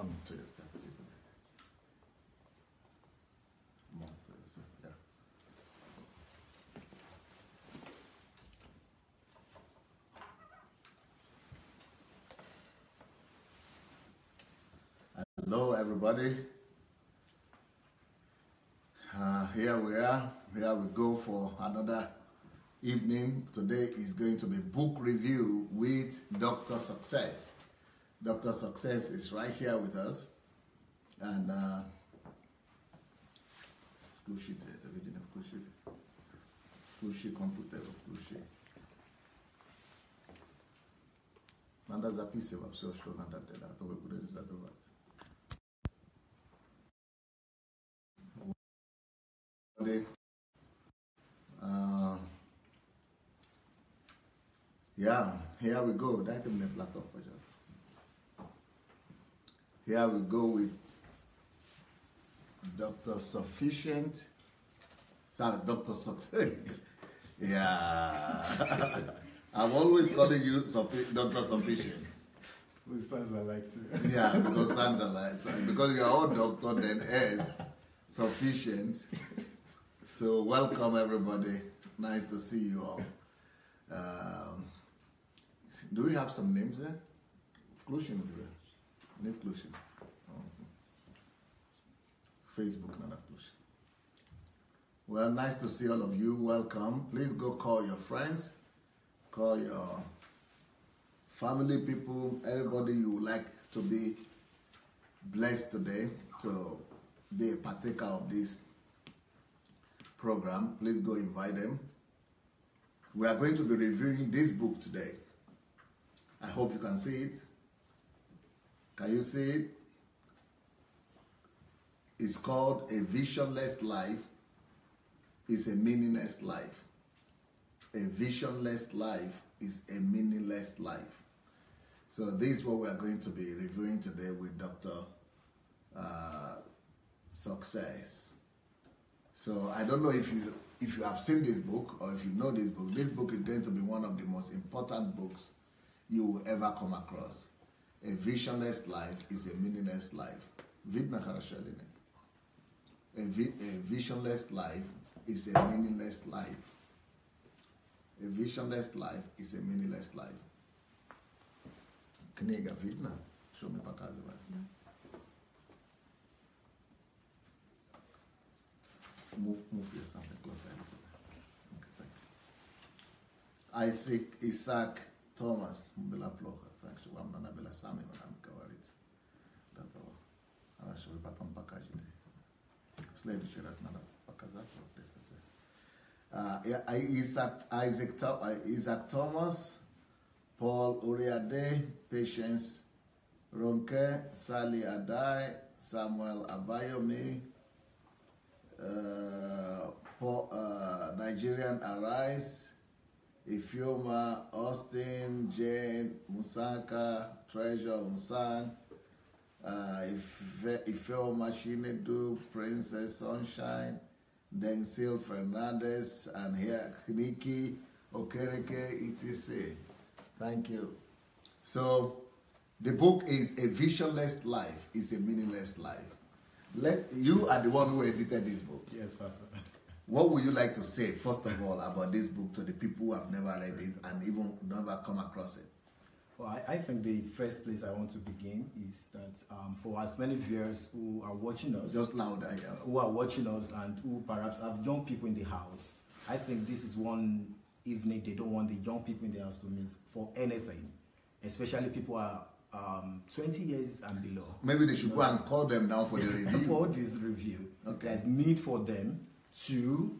Turn to yourself a little bit. More to yourself, yeah. Hello, everybody. Here we are. Here we go for another evening. Today is going to be book review with Dr. Success. Dr. Success is right here with us. And yeah, here we go. That is my laptop just. Here we go with Dr. Sufficient. Sorry, Dr. Success. Yeah. I'm always calling you Dr. Sufficient. It sounds like too. Yeah, because sounds like because you are all doctor, then S Sufficient. So welcome everybody. Nice to see you all. Do we have some names there? Включен тебе? Не включен. Facebook not включен. Well, nice to see all of you. Welcome. Please go call your friends, call your family people, everybody you would like to be blessed today to be a partaker of this program. Please go invite them. We are going to be reviewing this book today. I hope you can see it. Can you see it? It's called A Visionless Life is a Meaningless Life. A visionless life is a meaningless life. So this is what we are going to be reviewing today with Dr. Success. So I don't know if you have seen this book or if you know this book. This book is going to be one of the most important books you will ever come across. A visionless life is a meaningless life. A visionless life is a meaningless life. A visionless life is a meaningless life. Kniga vidna? Show me pokazy. Move here something closer. Okay, thank you. Isaac Thomas, Bela Plocha. Thanks to Wamna Bela Sami, Madame Kawarit. That's all. Baton Pakajite. Slade Chiras Nana Pakazat. Isaac Thomas, Paul Uriade, Patience Ronke, Sally Adai, Samuel Abayomi, Nigerian Arise, Ifioma, Austin, Jane, Musaka, Treasure Unsang, Ifioma Shinedu, Princess Sunshine, Densil Fernandez, and here Kniki, Okereke, etc. Thank you. So the book is A Visionless Life is a Meaningless Life. You are the one who edited this book. Yes, Pastor. What would you like to say, first of all, about this book to the people who have never read it and even never come across it? Well, I think the first place I want to begin is that for as many viewers who are watching us, just louder, yeah. Who are watching us and who perhaps have young people in the house, I think this is one evening they don't want the young people in the house to miss for anything, especially people who are 20 years and below. Maybe they should go and call them down for the review. For this review. Okay. There's need for them to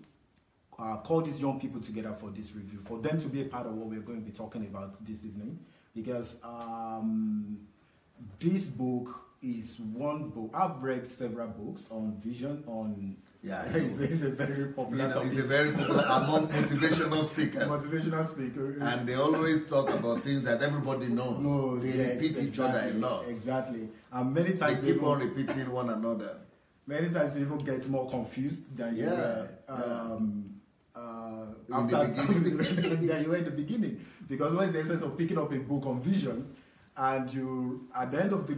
call these young people together for this review, for them to be a part of what we're going to be talking about this evening, because this book is one book. I've read several books on vision, on it's a very popular topic. It's a very popular among motivational speakers. Motivational speaker. And they always talk about things that everybody knows. They repeat each other a lot. Exactly. And many times they keep on repeating one another. Many times you even get more confused than you were in the beginning. you were in the beginning. Because what is the essence of picking up a book on vision and you at the end of the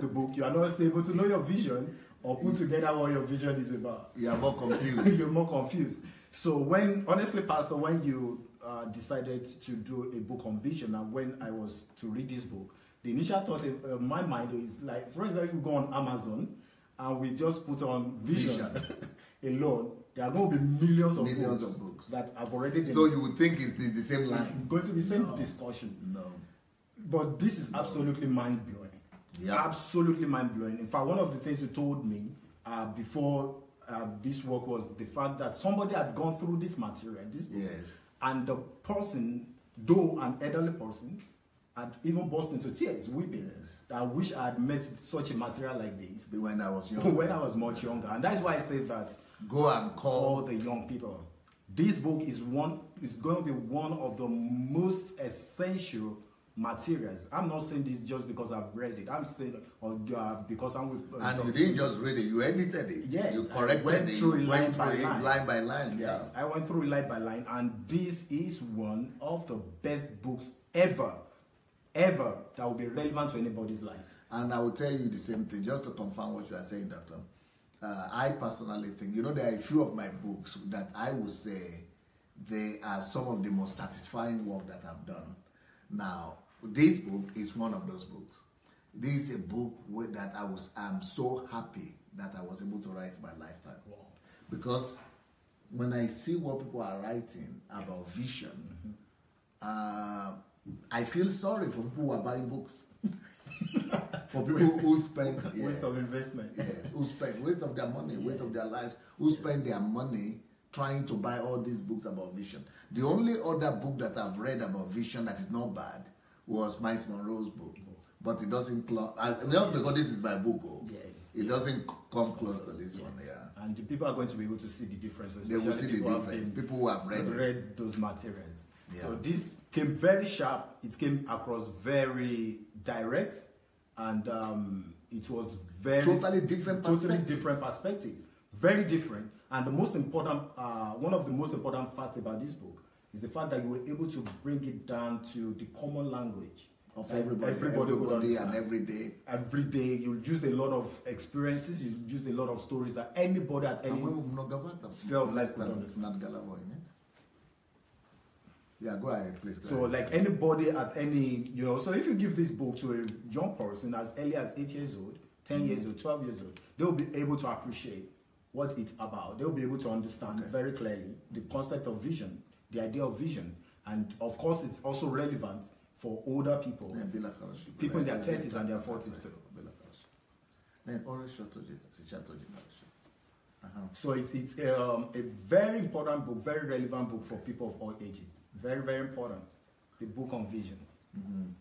book, you are not able to know your vision or put together what your vision is about. You are more confused. You're more confused. So honestly, Pastor, when you decided to do a book on vision, and when I was to read this book, the initial thought in my mind is like, for example, if you go on Amazon and we just put on vision. Alone, there are going to be millions of books that have already been. So you would think it's the same line. It's going to be the same discussion. No. But this is absolutely mind-blowing. Yeah. Absolutely mind-blowing. In fact, one of the things you told me before this work was the fact that somebody had gone through this material, this book, yes, and the person, though an elderly person, had even burst into tears, weeping. Yes. I wish I had met such a material like this when I was younger. When I was much younger. And that's why I say that go and call the young people. This book is going to be one of the most essential materials. I'm not saying this just because I've read it. I'm saying because I'm with. And you didn't just read it; you edited it. Yes, you corrected it. You went through it line by line. Yes, I went through it line by line, and this is one of the best books ever that will be relevant to anybody's life. And I will tell you the same thing, just to confirm what you are saying, Doctor. I personally think, there are a few of my books that I would say they are some of the most satisfying work that I've done. Now, this book is one of those books. This is a book that I'm so happy that I was able to write in my lifetime. Wow. Because when I see what people are writing about vision, I feel sorry for people who are buying books. For people who spend waste of investment. Yes, who spend waste of their money, waste of their lives, who spend their money trying to buy all these books about vision. The only other book that I've read about vision that is not bad was Miles Monroe's book. But it doesn't not because this is my book. Yes. It doesn't come close to this one, yeah. And the people are going to be able to see the difference. They will see the difference. People who have read those materials. Yeah. So this came very sharp. It came across very direct, and it was very totally different perspective. Very different. And the most important, one of the most important facts about this book is the fact that you were able to bring it down to the common language of everybody and every day. Every day, you used a lot of experiences. You used a lot of stories that anybody at any sphere of life could understand. Yeah, go ahead, please. So, like anybody at any, so if you give this book to a young person as early as 8 years old, 10 years old, 12 years old, they'll be able to appreciate what it's about. They'll be able to understand very clearly the concept of vision, the idea of vision. And of course, it's also relevant for older people, people in their 30s and their 40s too. So it's a very important book, very relevant book for people of all ages. Very, very important. The book on vision. Mm-hmm.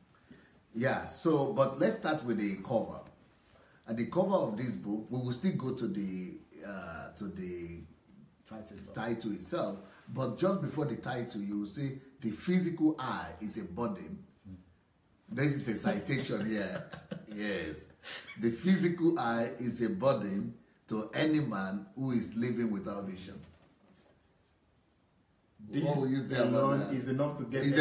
Yeah, so, but let's start with the cover. At the cover of this book, we will still go to the title itself. But just before the title, you will see the physical eye is a burden. This is a citation here. Yes. The physical eye is a burden to any man who is living without vision. This alone is enough to get it's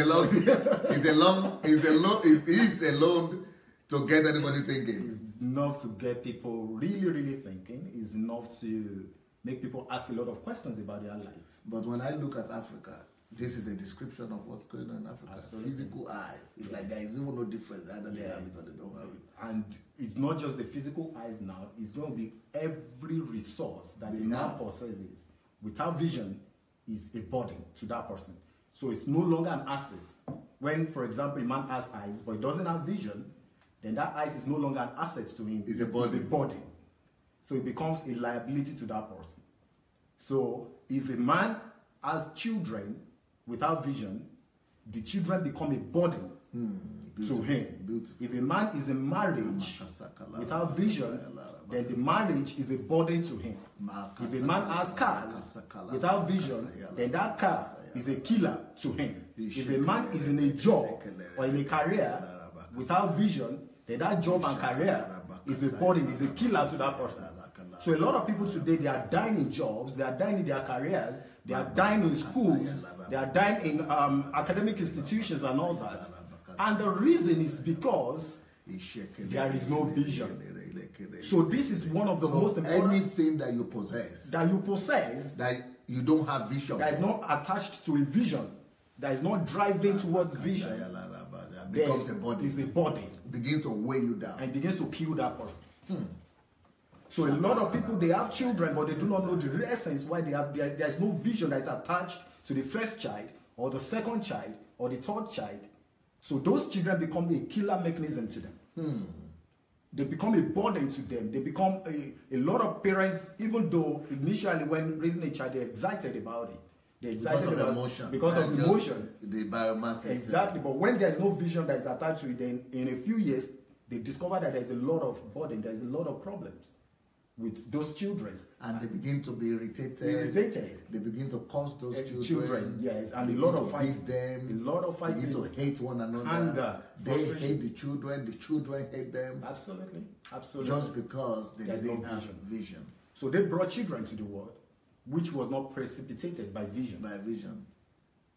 alone to get anybody thinking. It's enough to get people really, really thinking. It's enough to make people ask a lot of questions about their life. But when I look at Africa, this is a description of what's going on in Africa. Absolutely. Physical eye. It's like there is even no difference. Either they have it or they don't have it. And it's not just the physical eyes now. It's going to be every resource that the man possesses. Without vision, is a burden to that person. So it's no longer an asset. When, for example, a man has eyes, but he doesn't have vision, then that eyes is no longer an asset to him. It's a burden. So it becomes a liability to that person. So if a man has children without vision, the children become a burden to him. Beautiful. If a man is in marriage without vision, then the marriage is a burden to him. If a man has cars without vision, then that car is a killer to him. If a man is in a job or in a career without vision, then that job and career is a burden, is a killer to that person. So a lot of people today, they are dying in jobs, they are dying in their careers, they are dying in schools, they are dying in academic institutions and all that. And the reason is because there is no vision. So this is one of the most important. Anything that you possess, that you don't have vision, that is not attached to a vision, that is not driving towards vision, becomes a body. Is a body. Begins to weigh you down. And begins to kill that person. So a lot of people, they have children, but they do not know the essence why they have. There's no vision that is attached to the first child, or the second child, or the third child. So those children become a killer mechanism to them. They become a burden to them. They become a lot of parents, even though initially when raising a child, they're excited about it. They're excited because of about emotion. Because of emotion. The biomass. Exactly. But when there's no vision that is attached to it, then in a few years, they discover that there's a lot of burden, there's a lot of problems with those children. And they begin to be irritated. They begin to curse those children. Yes, and a lot of fighting. Them. A lot of fighting. Begin to hate one another. Anger. They hate the children hate them. Absolutely. Just because they didn't have vision. So they brought children to the world, which was not precipitated by vision.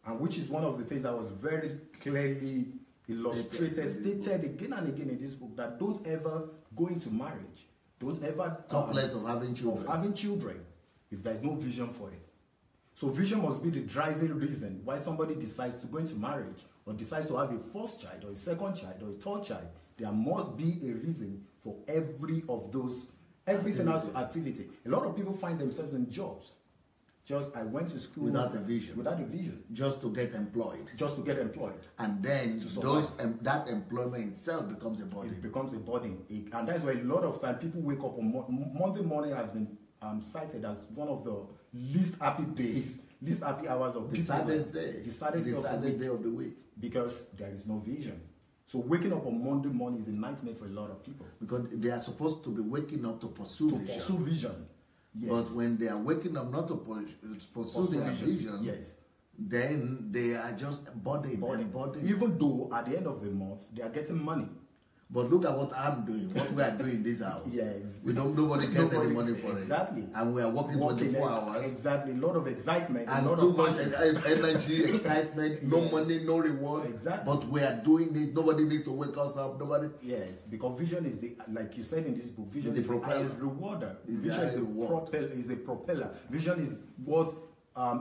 And which is one of the things that was very clearly illustrated, stated again and again in this book, that don't ever go into marriage. Don't ever talk less of having children. If there's no vision for it. So vision must be the driving reason why somebody decides to go into marriage, or decides to have a first child, or a second child, or a third child. There must be a reason for everything else activity. A lot of people find themselves in jobs. I went to school without a vision. Just to get employed. And then that employment itself becomes a burden. It becomes a burden. And that's why a lot of time people wake up on Monday morning has been cited as one of the least happy days, least happy hours of the saddest day. The saddest day of the week. Because there is no vision. So waking up on Monday morning is a nightmare for a lot of people. Because they are supposed to be waking up to pursue vision. Yes. But when they are waking up not to pursue their vision, then they are just burdened. Even though at the end of the month, they are getting money. But look at what I'm doing, what we are doing in this house. Yes. Nobody gets any money for it. Exactly. And we are working 24 hours. Exactly. A lot of excitement. And too much energy, excitement, no money, no reward. Exactly. But we are doing it. Nobody needs to wake us up. Nobody. Yes, because vision is like you said in this book, vision is the highest rewarder. Vision is a propeller. Vision is what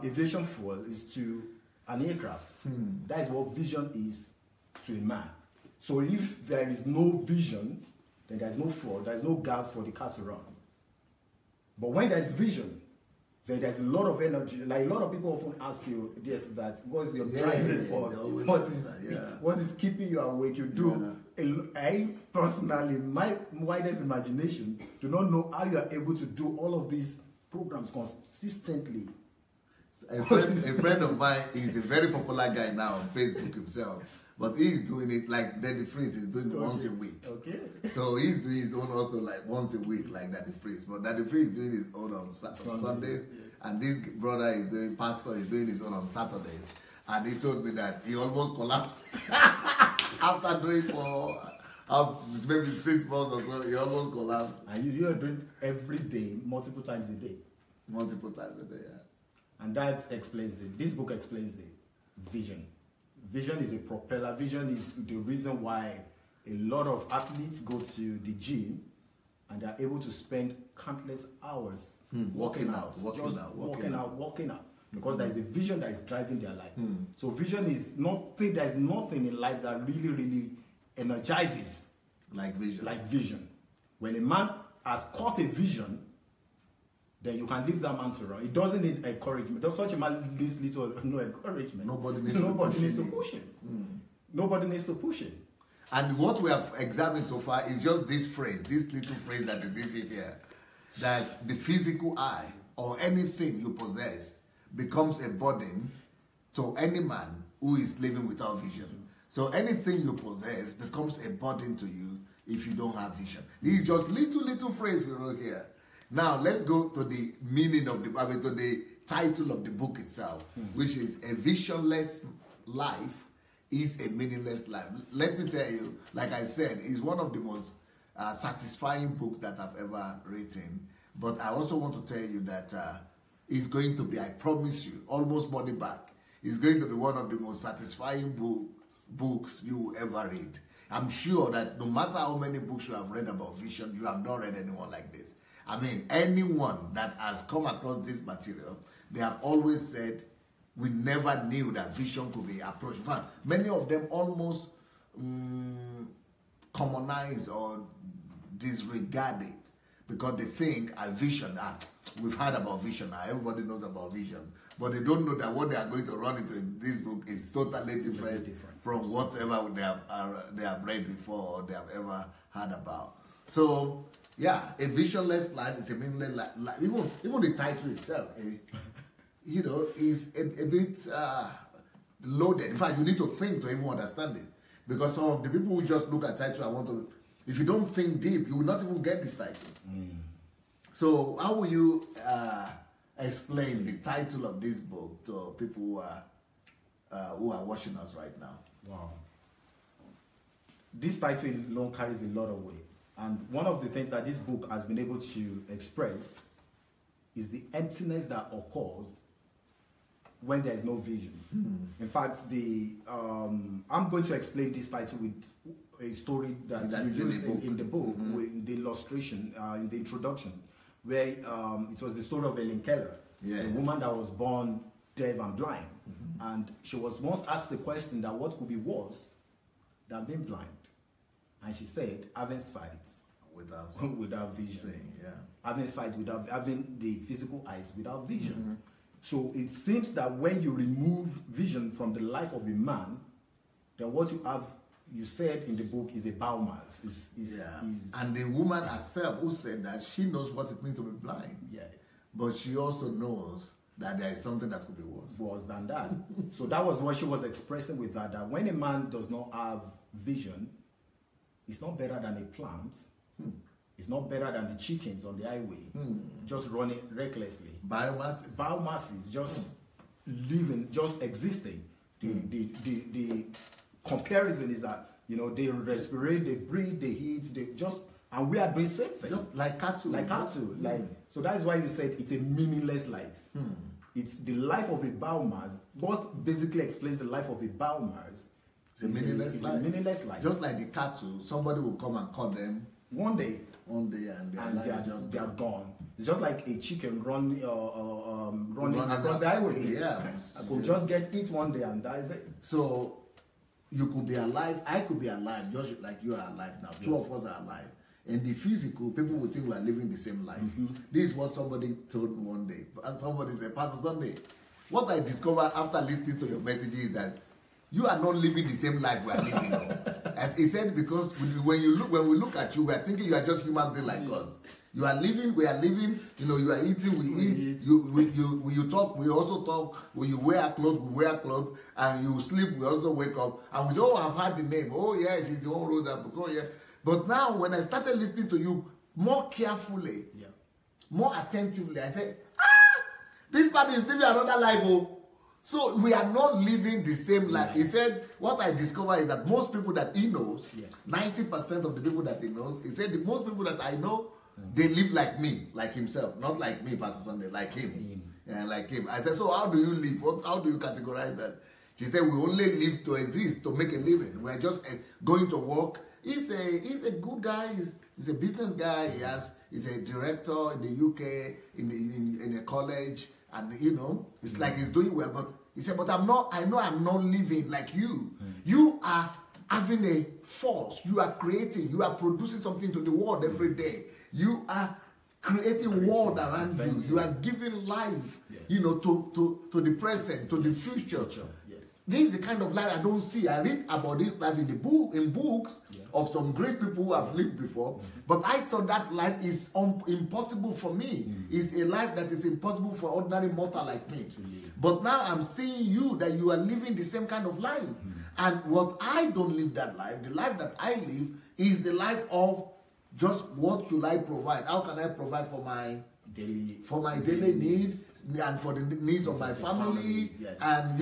aviation fuel is to an aircraft. That is what vision is to a man. So if there is no vision, then there is no fuel, there is no gas for the car to run. But when there is vision, then there's a lot of energy. Like a lot of people often ask you this, that what's your driving force? What is keeping you awake? You do. I personally, my widest imagination, do not know how you are able to do all of these programs consistently. A friend of mine is a very popular guy now on Facebook himself. But he's doing it like Daddy Freeze is doing once a week. Okay. So he's doing his own also like once a week like Daddy Freeze. But Daddy Freeze is doing his own on Sundays. Yes. And this brother Pastor is doing his own on Saturdays. And he told me that he almost collapsed. After doing for maybe 6 months or so, he almost collapsed. And you are doing every day, multiple times a day. Multiple times a day, yeah. And that explains it. This book explains the vision. Vision is a propeller. Vision is the reason why a lot of athletes go to the gym and they are able to spend countless hours working out. Because there is a vision that is driving their life. So vision is nothing, there's nothing in life that really, really energizes like vision. When a man has caught a vision, then you can leave that man to run. It doesn't need encouragement. Does such a man needs little no encouragement. Nobody needs to push him. Nobody needs to push him. And what we have examined so far is just this phrase, this little phrase that is here, that the physical eye or anything you possess becomes a burden to any man who is living without vision. So anything you possess becomes a burden to you if you don't have vision. This is just little phrase we wrote here. Now, let's go to the meaning of to the title of the book itself, which is A Visionless Life is a Meaningless Life. Let me tell you, like I said, it's one of the most satisfying books that I've ever written. But I also want to tell you that it's going to be, I promise you, almost money back. It's going to be one of the most satisfying books books you will ever read. I'm sure that no matter how many books you have read about vision, you have not read anyone like this. I mean, anyone that has come across this material, they have always said, we never knew that vision could be approached. In fact, many of them almost commonize or disregard it because they think a vision, we've heard about vision now, everybody knows about vision, but they don't know that what they are going to run into in this book is totally different from whatever they have read before or they have ever heard about. So, yeah, a visionless life is a meaningless life. Even the title itself, is a bit loaded. In fact, you need to think to even understand it. Because some of the people who just look at title and want to, if you don't think deep, you will not even get this title. So how will you explain the title of this book to people who are watching us right now? Wow. This title alone carries a lot of weight. And one of the things that this book has been able to express is the emptiness that occurs when there is no vision. In fact, I'm going to explain this title with a story that's used in the book, with the illustration, in the introduction, where it was the story of Ellen Keller, a woman that was born deaf and blind. And she was once asked the question that what could be worse than being blind? And she said, having sight without vision. Saying, Having sight without having the physical eyes without vision. So it seems that when you remove vision from the life of a man, then what you have, you said in the book, is a biomass. And the woman herself who said that, she knows what it means to be blind. Yes. But she also knows that there is something that could be worse. Worse than that. So that was what she was expressing with that when a man does not have vision, it's not better than a plant. It's not better than the chickens on the highway, just running recklessly. Biomasses, just living, just existing. The comparison is that, they respirate, they breathe, they eat, and we are doing the same thing. Just like cattle. So that is why you said it's a meaningless life. It's the life of a biomass. What basically explains the life of a biomass? It's a meaningless life. A meaningless life. Just like the cattle, somebody will come and cut them. One day, and they are gone. It's just like a chicken running across the highway. I could just get eat one day and that is it. So you could be alive, I could be alive, just like you are alive now. Two of us are alive. In the physical, people will think we are living the same life. This is what somebody told me one day. And somebody said, Pastor Sunday, what I discovered after listening to your message is that you are not living the same life we are living now. As he said, because when we look at you, we are thinking you are just human being like us. You are living, we are living, you are eating, we eat. You talk, we also talk. When you wear clothes, we wear clothes. And you sleep, we also wake up. And we say, oh, I've heard the name. Oh, yes, it's the one who wrote that book. Oh, yeah. But now, when I started listening to you more carefully, more attentively, I said, this man is living another life. Oh. So we are not living the same life. He said, what I discovered is that most people that he knows, 90% of the people that he knows, he said, the most people that I know, they live like me, like himself. Not like me, Pastor Sunday, like him. Yeah, like him. I said, so how do you live? How do you categorize that? She said, we only live to exist, to make a living. We're just going to work. He's a good guy. He's a business guy. He's a director in the UK, in a college. And it's like he's doing well, but he said, but I know I'm not living like you. You are having a force. You are creating. You are producing something to the world every day. You are creating world around you. You are giving life, to the present, to the future. This is the kind of life I don't see. I read about this life in books of some great people who have lived before, but I thought that life is impossible for me. It's a life that is impossible for ordinary mortal like me. But now I'm seeing you, that you are living the same kind of life. And what I don't live that life, the life that I live is the life of just what should I provide? How can I provide for my daily needs and for the needs of my family, and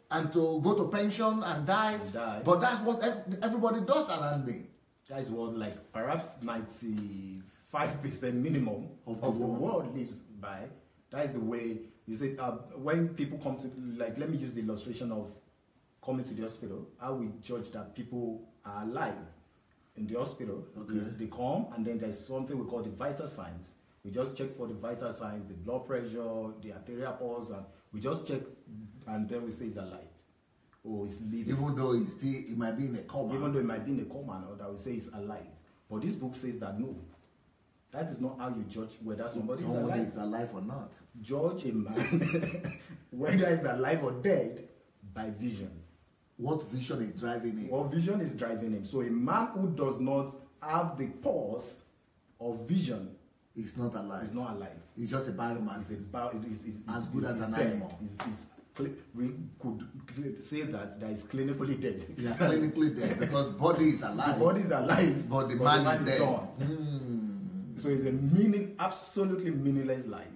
and to go to pension and die. But that's what everybody does around me. That is what, like, perhaps 95% minimum of the world lives by. That is the way, you say, when people come to, like, let me use the illustration of coming to the hospital, how we judge that people are alive in the hospital is they come, and then there's something we call the vital signs. We just check for the vital signs, the blood pressure, the arterial pulse, and we just check, and then we say he's alive. Or he's living. Even though he might be in a coma. Even though he might be in a coma, or that we say he's alive. But this book says that no. That is not how you judge whether somebody is alive or not. Judge a man whether he's alive or dead by vision. What vision is driving him? What vision is driving him? So a man who does not have the pulse of vision is not alive. He's not alive. He's just a biomass. He's as good as an dead. animal. We could say that is clinically dead. Yeah, clinically dead because body is alive. The body is alive, but the man is dead. Gone. So it's a absolutely meaningless life,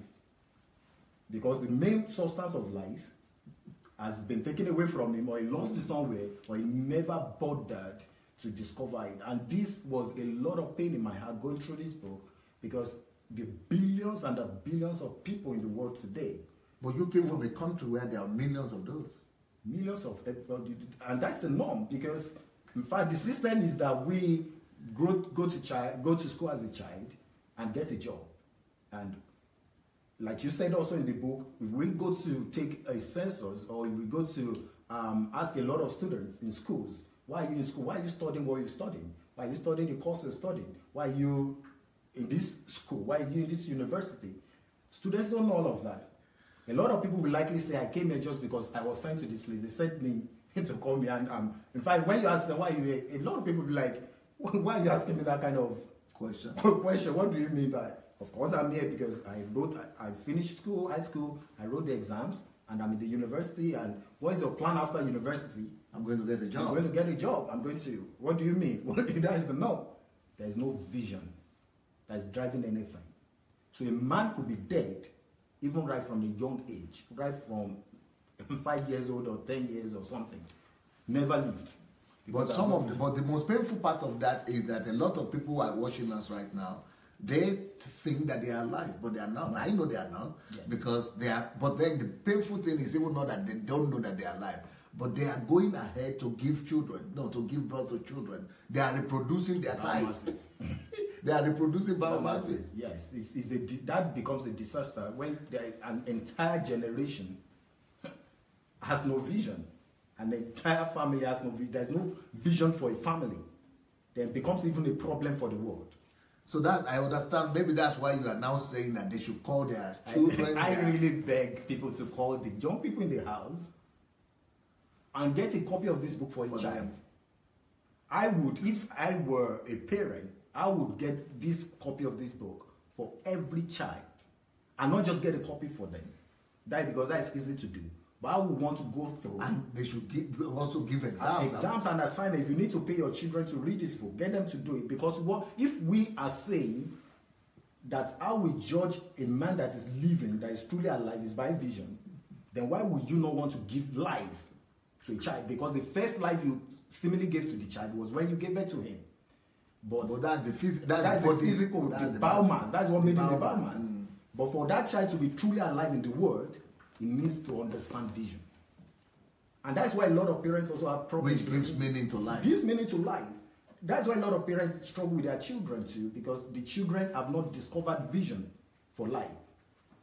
because the main substance of life has been taken away from him, or he lost it somewhere, or he never bothered to discover it. And this was a lot of pain in my heart going through this book, because the billions and the billions of people in the world today. But you came from a country where there are millions of those. Millions of people, and that's the norm, because in fact the system is that we go to school as a child and get a job. And like you said also in the book, if we go to take a census, or we go to ask a lot of students in schools, why are you in school? Why are you studying what you're studying? Why are you studying the course you're studying? Why are you in this school? Why are you in this university? Students don't know all of that. A lot of people will likely say, I came here just because I was sent to this place. They sent me to come here. And in fact, when you ask them why you here, a lot of people will be like, why are you asking me that kind of question? What do you mean by? Of course, I'm here because I finished school, high school, I wrote the exams, and I'm in the university. And what is your plan after university? I'm going to get a job. I'm going to get a job. I'm going to, what do you mean? That is the no. There is no vision that is driving anything. So a man could be dead, even right from a young age, right from 5 years old or 10 years or something, never lived. But the most painful part of that is that a lot of people who are watching us right now, they think that they are alive, but they are not. I know they are not, yes. Because they are. But then the painful thing is even not that they don't know that they are alive, but they are going ahead to give to give birth to children. They are reproducing their type. They are reproducing biomasses. Yes, that becomes a disaster when an entire generation has no vision. An entire family has no vision. There's no vision for a family. Then it becomes even a problem for the world. So that I understand. Maybe that's why you are now saying that they should call their children. I really beg people to call the young people in the house and get a copy of this book for a child. Them. I would, if I were a parent, I would get this copy of this book for every child, and not just get a copy for them. Because that's easy to do. But I would want to go through. And they should also give exams. Exams and assignments. If you need to pay your children to read this book, get them to do it. Because if we are saying that how we judge a man that is living, that is truly alive, is by vision, then why would you not want to give life to a child? Because the first life you seemingly gave to the child was when you gave birth to him. But that's the physical, that's the biomass. That's what made him a biomass. But for that child to be truly alive in the world, he needs to understand vision. And that's why a lot of parents also have problems. Which gives meaning to life. Gives meaning to life. That's why a lot of parents struggle with their children too, because the children have not discovered vision for life.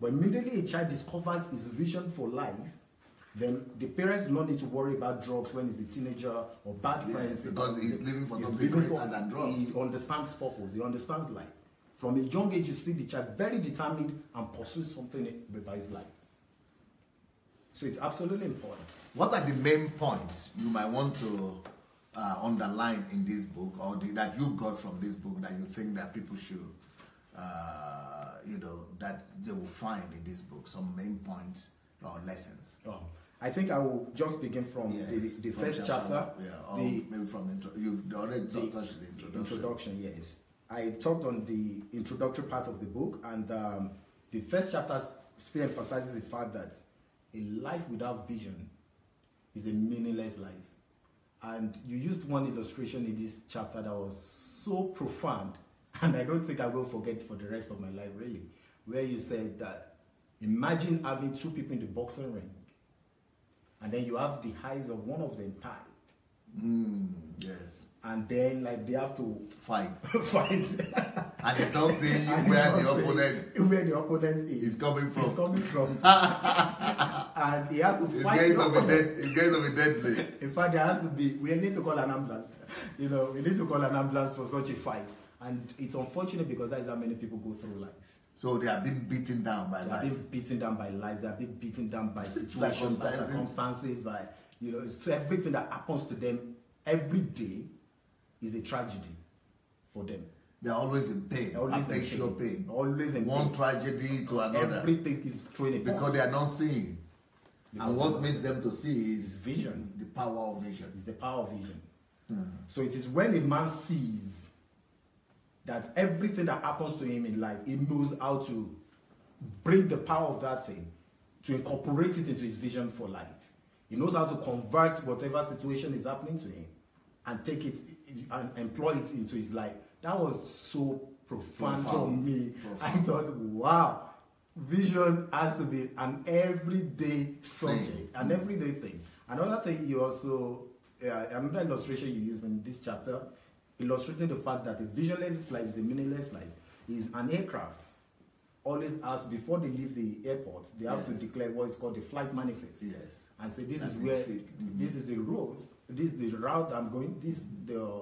But immediately a child discovers his vision for life, then the parents do not need to worry about drugs when he's a teenager or bad friends. Because he's living for something greater than drugs. He understands purpose. He understands life. From a young age, you see the child very determined and pursues something by his life. So it's absolutely important. What are the main points you might want to underline in this book, or that you got from this book that you think that people should, that they will find in this book? Some main points or lessons. Oh, I think I will just begin from the first chapter. Maybe from you've already touched the introduction. Yes, I talked on the introductory part of the book, and the first chapter still emphasizes the fact that a life without vision is a meaningless life. And you used one illustration in this chapter that was so profound, and I don't think I will forget for the rest of my life, really, where you said that imagine having two people in the boxing ring, and then you have the eyes of one of them tied. Yes. And then like they have to Fight. fight. And he's not seeing where the opponent is coming from. He's coming from. And he has to fight. It's going to be deadly. In fact, there has to be. We need to call an ambulance. You know, we need to call an ambulance for such a fight. And it's unfortunate because that is how many people go through life. So they have been beaten down by life. They have been beaten down by life. They have been beaten down by situations, by circumstances, by, you know, it's everything that happens to them every day is a tragedy for them. They're always in pain. Always in pain. Always in one pain. tragedy to another. Everything is thrown in because they are not seeing. Because and what makes them to see is vision. The power of vision. It's the power of vision. So it is when a man sees that everything that happens to him in life, he knows how to bring the power of that thing, to incorporate it into his vision for life. He knows how to convert whatever situation is happening to him and take it and employ it into his life. That was so profound for me. I thought, wow, vision has to be an everyday subject, an everyday thing. Another thing you also, another illustration you used in this chapter, illustrating the fact that a visionless life is a meaningless life, is an aircraft always has, before they leave the airport, they have to declare what is called the flight manifest. Yes. And say, this is where, this is the road, this is the route I'm going, this is the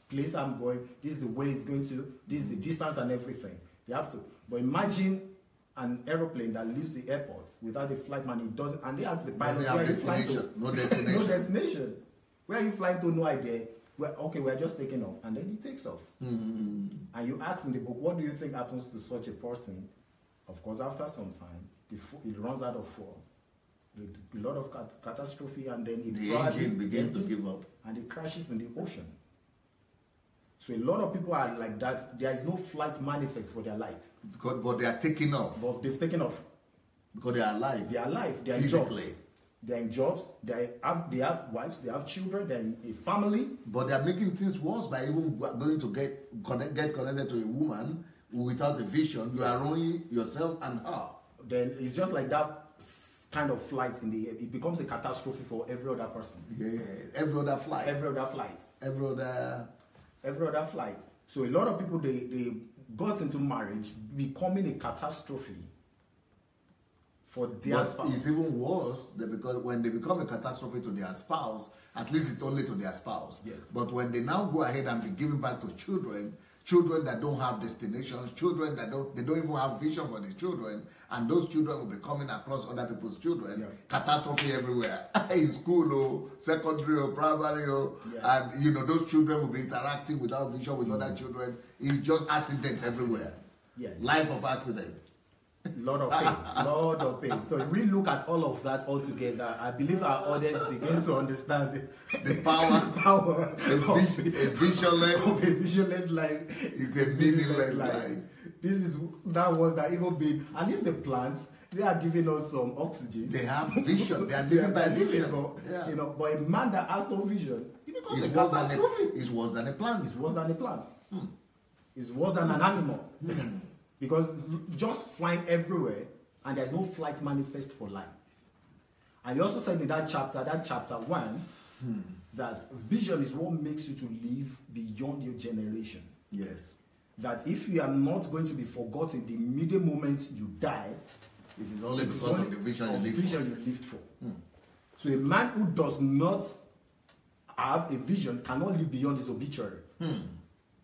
place I'm going, this is the way it's going to, this is the distance and everything. They have to. But imagine an aeroplane that leaves the airport without a flight man, it doesn't, and they ask the pilot, where are you flying to? No destination. No destination. Where are you flying to? No idea. Well, okay, we're just taking off, and then he takes off. And you ask in the book, what do you think happens to such a person? Of course, after some time, it runs out of fuel. A lot of catastrophe, and then the engine begins to give up, and it crashes in the ocean. So a lot of people are like that. There is no flight manifest for their life. But they are taking off. But they've taken off. Because they are alive. They are alive. They are physically. In jobs. They are in jobs. They have wives. They have children. They are in a family. But they are making things worse by even going to get connected to a woman without a vision. You are ruining yourself and her. Then it's just like that kind of flight in the air. It becomes a catastrophe for every other person. Yeah, every other flight. Every other flight. Every other flight. So a lot of people, they got into marriage becoming a catastrophe for their spouse. It's even worse because when they become a catastrophe to their spouse, at least it's only to their spouse. Yes. But when they now go ahead and be giving back to children that don't have destinations, children that don't even have vision for the children, and those children will be coming across other people's children. Catastrophe everywhere, in school, secondary, primary, and those children will be interacting without vision with other children. It's just accident everywhere. Yes. Life of accident. Lot of pain. So if we look at all of that all together, I believe our audience begins to understand the power a visionless life is a meaningless life. This is that was that even being, at least the plants, they are giving us some oxygen. They have vision. They are living by vision. But a man that has no vision, it becomes a catastrophe. It's worse than a plant. It's worse than a plant. It's worse than an animal. Because it's just flying everywhere, and there's no flight manifest for life. And you also said in that chapter 1, that vision is what makes you to live beyond your generation. Yes. That if you are not going to be forgotten the immediate moment you die, it is only because of the vision you lived for. So a man who does not have a vision cannot live beyond his obituary.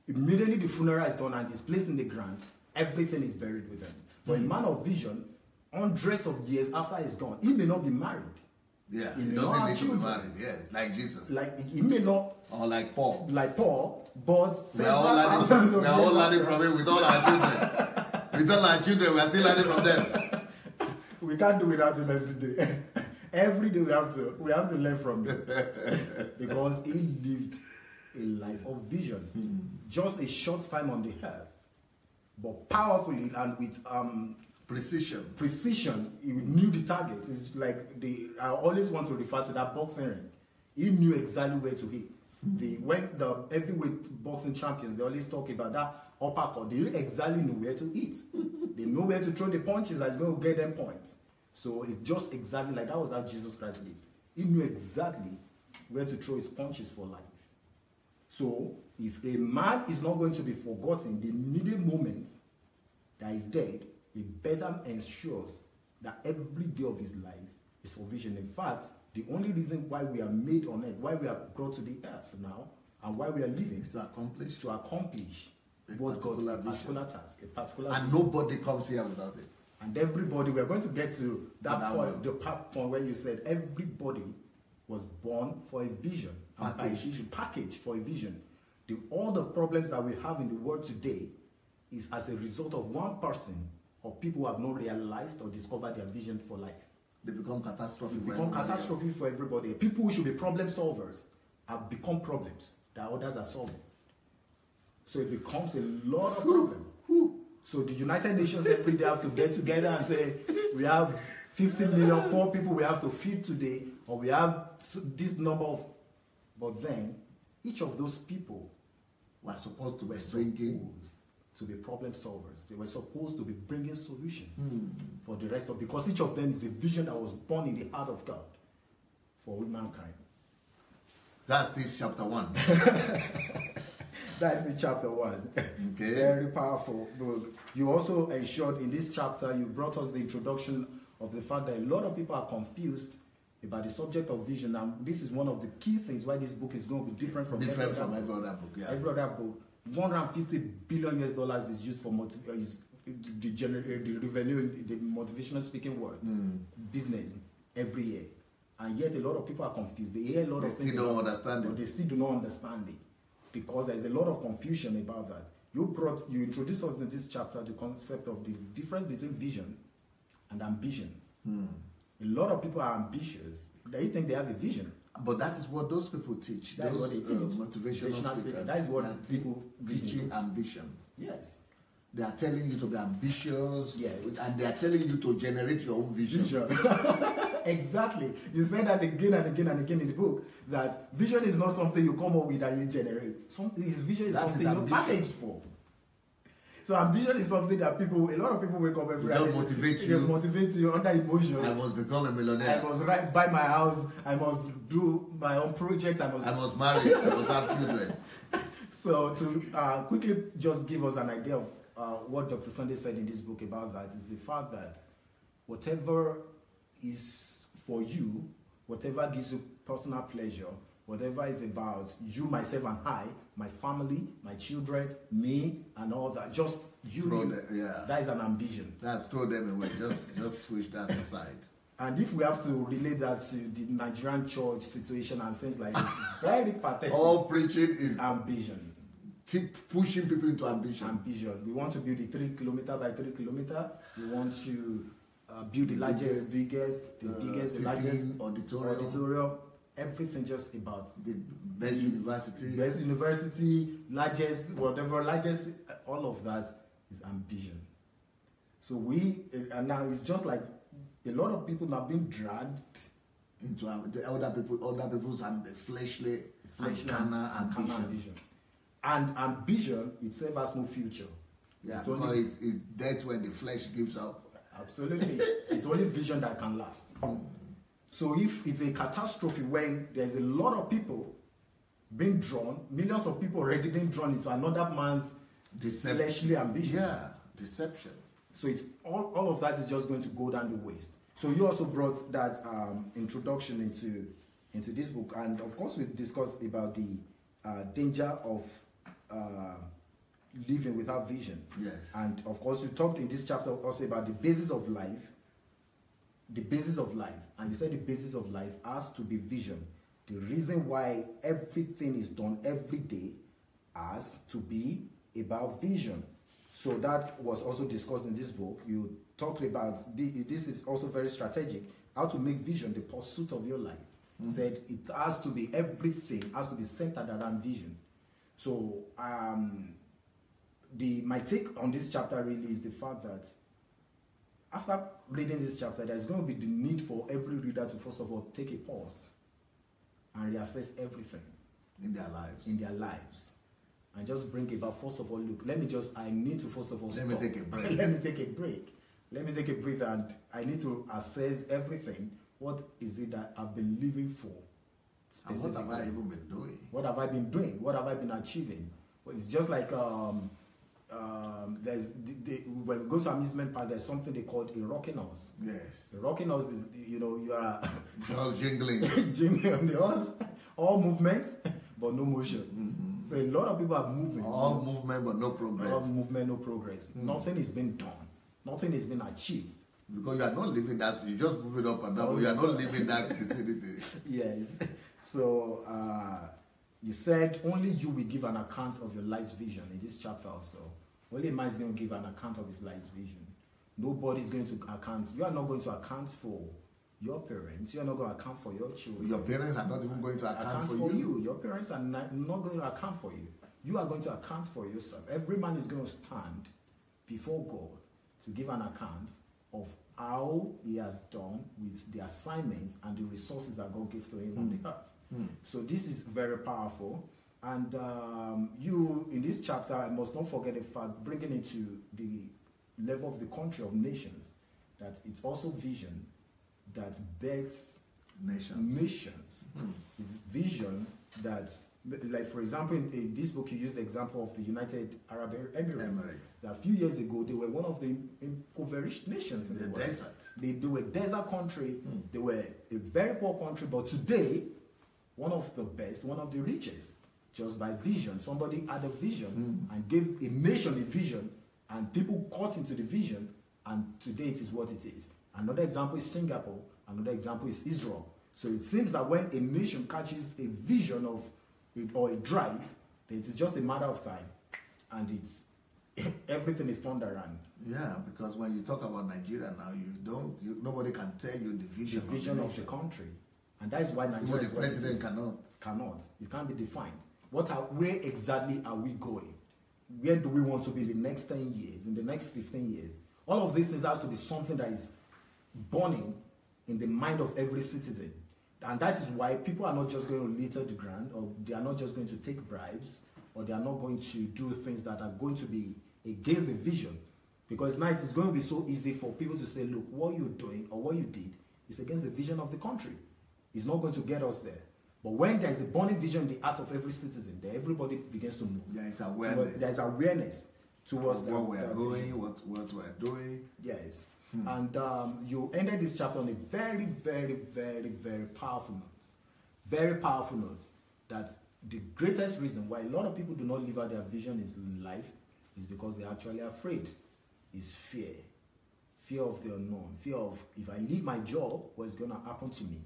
Immediately the funeral is done and is placed in the ground, everything is buried with him. But a man of vision, hundreds of years after he's gone, he may not be married. Yeah, he doesn't need to be married. Yes, like Jesus. Like he may not. Or like Paul. But we are all learning from him with all our children. With all our children, we are still learning from them. We can't do without him every day. Every day we have to learn from him. Because he lived a life of vision. Just a short time on the earth, but powerfully and with precision, he knew the target. It's like I always want to refer to that boxing ring. He knew exactly where to hit. When the heavyweight boxing champions, they always talk about that uppercut. They exactly know where to hit. They know where to throw the punches that's going to get them points. So it's just exactly like that was how Jesus Christ lived. He knew exactly where to throw his punches for life. So if a man is not going to be forgotten the immediate moment that he's dead, he better ensures that every day of his life is for vision. In fact, the only reason why we are made on earth, why we are brought to the earth now, and why we are living is to accomplish what God, a particular task, a particular and vision. nobody comes here without it. And everybody, we're going to get to that point, the point where you said everybody was born for a vision, packaged for a vision. All the problems that we have in the world today is as a result of one person or people who have not realized or discovered their vision for life. They become catastrophe. For everybody. People who should be problem solvers have become problems that others are solving. So it becomes a lot of problems. So the United Nations every day have to get together and say, we have 50 million poor people we have to feed today, or we have this number of... But then, each of those people were supposed to be problem solvers. They were supposed to be bringing solutions for the rest of... Because each of them is a vision that was born in the heart of God for mankind. That's this chapter 1. That's the chapter 1. Okay. Very powerful. You also ensured in this chapter, you brought us the introduction of the fact that a lot of people are confused about the subject of vision. And this is one of the key things why this book is going to be different from every other book. Yeah. Every other book. $150 billion is used for the revenue, the motivational speaking word, business every year. And yet a lot of people are confused. They hear a lot of things. They still don't understand it. But they still do not understand it. Because there's a lot of confusion about that. You introduced us in this chapter the concept of the difference between vision and ambition. A lot of people are ambitious. They think they have a vision. But that is what those people teach. That's what they teach. Motivational speakers. That is what people teaching ambition. Yes. They are telling you to be ambitious. Yes. And they are telling you to generate your own vision. Exactly. You say that again and again and again in the book, that vision is not something you come up with and you generate. Vision is something you're packaged for. So ambition is something that a lot of people wake up every day. They motivate you under emotion. I must become a millionaire. I must buy my house. I must do my own project. I must marry. I must have children. So to quickly just give us an idea of what Dr. Sunday said in this book about that is the fact that whatever is for you, whatever gives you personal pleasure, whatever is about you, myself, and I, my family, my children, me, and all that, just you. That is an ambition. That's throw them away. Just switch that aside. And if we have to relate that to the Nigerian church situation and things like this, very pathetic. All preaching is ambition. Pushing people into ambition. Ambition. We want to build a 3 kilometer by 3 kilometer. We want to build the largest, biggest, the largest auditorium. Everything just about the best university, largest, whatever, largest. All of that is ambition. So and now it's just like a lot of people now being dragged into the other people's fleshly and carnal ambition. And ambition itself has no future. Yeah, because that's when the flesh gives up. Absolutely. It's only vision that can last. So if it's a catastrophe when there's a lot of people being drawn, millions of people already being drawn into another man's fleshly ambition. Yeah, deception. So it's all of that is just going to go down the waste. So you also brought that introduction into this book. And of course we discussed about the danger of living without vision. Yes. And of course you talked in this chapter also about the basis of life. The basis of life. And you said the basis of life has to be vision. The reason why everything is done every day has to be about vision. So that was also discussed in this book. You talked about, this is also very strategic, how to make vision the pursuit of your life. You said it has to be, everything has to be centered around vision. So my take on this chapter really is the fact that after reading this chapter, there's going to be the need for every reader to first of all take a pause and reassess everything in their lives. And just bring about, first of all, look, I need to first of all Let me take a break. Let me take a break let me take a breath and I need to assess everything. What is it that I've been living for? And what have I even been doing? What have I been doing? What have I been achieving? Well, it's just like there's when we go to amusement park, there's something they call a rocking horse. Yes. The rocking horse is, you are just jingling. jingling on the horse, all movements, but no motion. So a lot of people are moving. All movement, but no progress. All movement, no progress. Nothing is being done. Nothing is being achieved. Because you are not living that, you just move it up and down, but you are not living that vicinity. Yes. So you said only you will give an account of your life's vision in this chapter also. Only a man is going to give an account of his life's vision. Nobody is going to account. You are not going to account for your parents. You are not going to account for your children. Your parents are not even going to account for you. Your parents are not going to account for you. You are going to account for yourself. Every man is going to stand before God to give an account of how he has done with the assignments and the resources that God gave to him on the earth. So this is very powerful. And you, in this chapter, I must not forget the fact, bringing it to the level of the country of nations, that it's also vision that bets nations. It's vision that, like for example, in this book you use the example of the United Arab Emirates. That a few years ago they were one of the impoverished nations in the world. Desert. They were a desert country. They were a very poor country, but today one of the best, one of the richest, just by vision. Somebody had a vision and gave a nation a vision, and people caught into the vision, and today it is what it is. Another example is Singapore. Another example is Israel. So it seems that when a nation catches a vision of or a drive, then it is just a matter of time, and it's everything is turned around. Yeah, because when you talk about Nigeria now, nobody can tell you the vision of the country, and that is why Nigeria. Even the president cannot. It can't be defined. Where exactly are we going? Where do we want to be in the next 10 years, in the next 15 years? All of these things has to be something that is burning in the mind of every citizen. And that is why people are not just going to litter the ground, or they are not just going to take bribes, or they are not going to do things that are going to be against the vision. Because now it is going to be so easy for people to say, look, what you're doing or what you did is against the vision of the country. It's not going to get us there. But when there is a burning vision in the heart of every citizen, then everybody begins to move. There is awareness. There is awareness towards what we are going, what we are doing. Yes. And you ended this chapter on a very, very, very, very powerful note. Very powerful note. That the greatest reason why a lot of people do not live out their vision in life is because they're actually afraid. It's fear. Fear of the unknown. Fear of, if I leave my job, what's going to happen to me?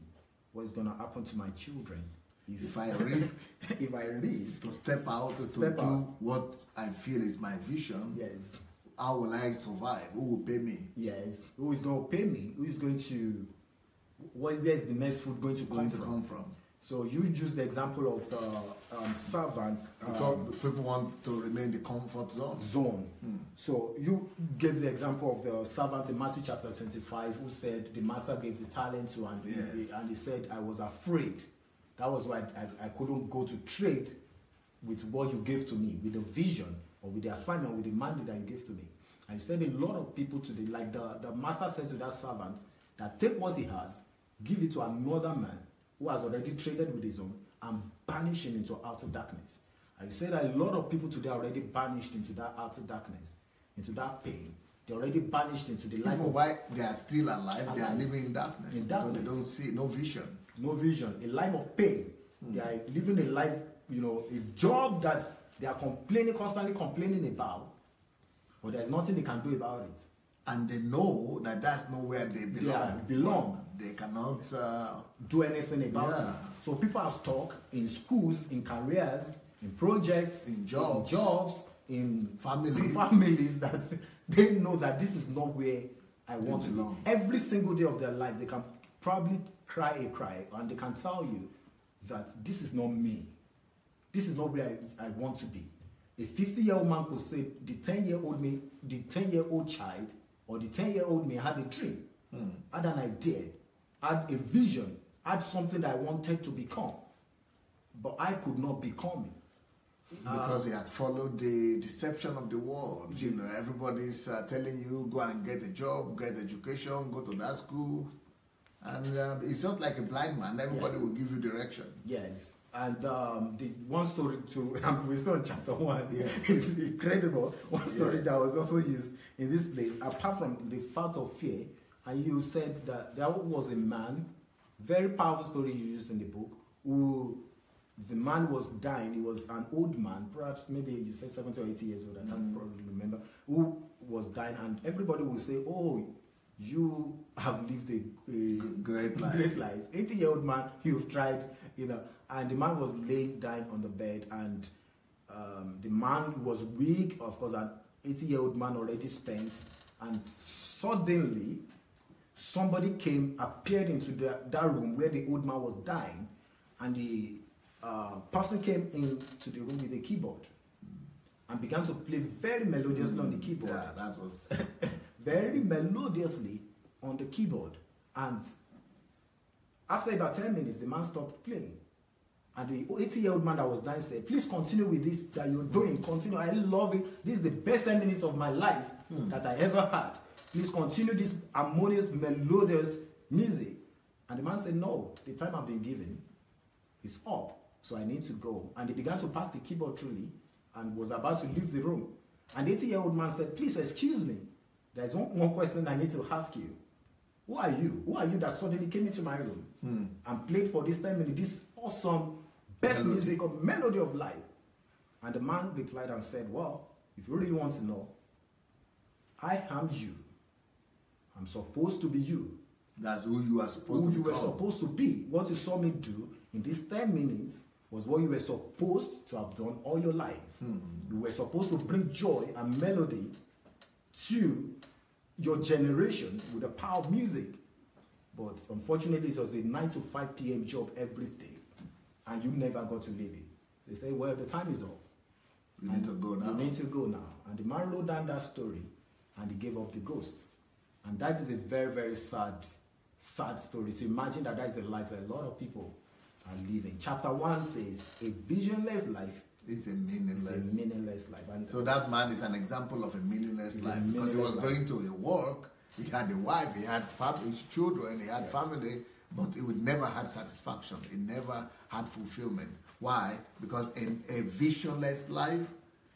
What's going to happen to my children? If I risk, if I risk to step out to do what I feel is my vision, yes. How will I survive? Who will pay me? Yes. Who is going to pay me? Who is going to? Where is the next food going to come from? So you use the example of the servants. Because people want to remain in the comfort zone. So you gave the example of the servant in Matthew chapter 25 who said the master gave the talent to, and he said, I was afraid. That was why I couldn't go to trade with what you gave to me, with the vision or with the assignment, with the mandate that you gave to me. And you said a lot of people today, like the master said to that servant, that take what he has, give it to another man who has already traded with his own, and banish him into outer darkness. And you say that a lot of people today are already banished into that outer darkness, into that pain. They're already banished into the life. Even while they are still alive, they are living in darkness. Because they don't see, no vision. No vision. A life of pain. They are living a life, a job that they are constantly complaining about, but there's nothing they can do about it. And they know that that's not where they belong. They cannot do anything about it. So people are stuck in schools, in careers, in projects, in jobs, in families that they know that this is not where I want to be. Every single day of their life, they can probably cry a cry, and they can tell you that this is not me. This is not where I want to be. A 50-year-old man could say, the 10-year-old child, or the 10-year-old me had a dream, had an idea, had a vision, had something that I wanted to become. But I could not become it. Because he had followed the deception of the world. You know, everybody's telling you, go and get a job, get education, go to that school. And it's just like a blind man. Everybody will give you direction. Yes. And the one story too, we're still in chapter 1. Yes. It's incredible. One story that was also used in this place, apart from the fact of fear, and you said that there was a man, very powerful story you used in the book, who the man was dying. He was an old man, perhaps maybe you said 70 or 80 years old, I can't probably remember, who was dying, and everybody will say, oh, you have lived a great life. 80-year-old man, you've tried, you know. And the man was laying dying on the bed, and the man was weak, of course, an 80-year-old man already spent, and suddenly somebody appeared into that room where the old man was dying, and the person came into the room with a keyboard and began to play very melodiously on the keyboard. Yeah, that was... very melodiously on the keyboard. And after about 10 minutes, the man stopped playing. And the 80-year-old man that was dying said, please continue with this that you're doing. Continue. I love it. This is the best 10 minutes of my life that I ever had. Please continue this harmonious, melodious music. And the man said, no, the time I've been given is up, so I need to go. And he began to pack the keyboard truly and was about to leave the room. And the 80-year-old man said, please excuse me. There's one more question I need to ask you. Who are you? Who are you that suddenly came into my room and played for this 10 minutes, this awesome, best music or melody of life? And the man replied and said, well, if you really want to know, I am you. I'm supposed to be you. That's who you are supposed to be. Who you were supposed to be. What you saw me do in these 10 minutes was what you were supposed to have done all your life. You were supposed to bring joy and melody to your generation with the power of music. But unfortunately, it was a 9 to 5 p.m. job every day, and you never got to live it. They say, well, the time is up. You need to go now. You need to go now. And the man wrote down that story, and he gave up the ghost. And that is a very, very sad story. To imagine that is the life that a lot of people are living. Chapter 1 says, a visionless life is a meaningless life. And so that man is an example of a meaningless life, because he was going to work, he had a wife, he had children, he had family, but he would never had satisfaction. He never had fulfillment. Why? Because a visionless life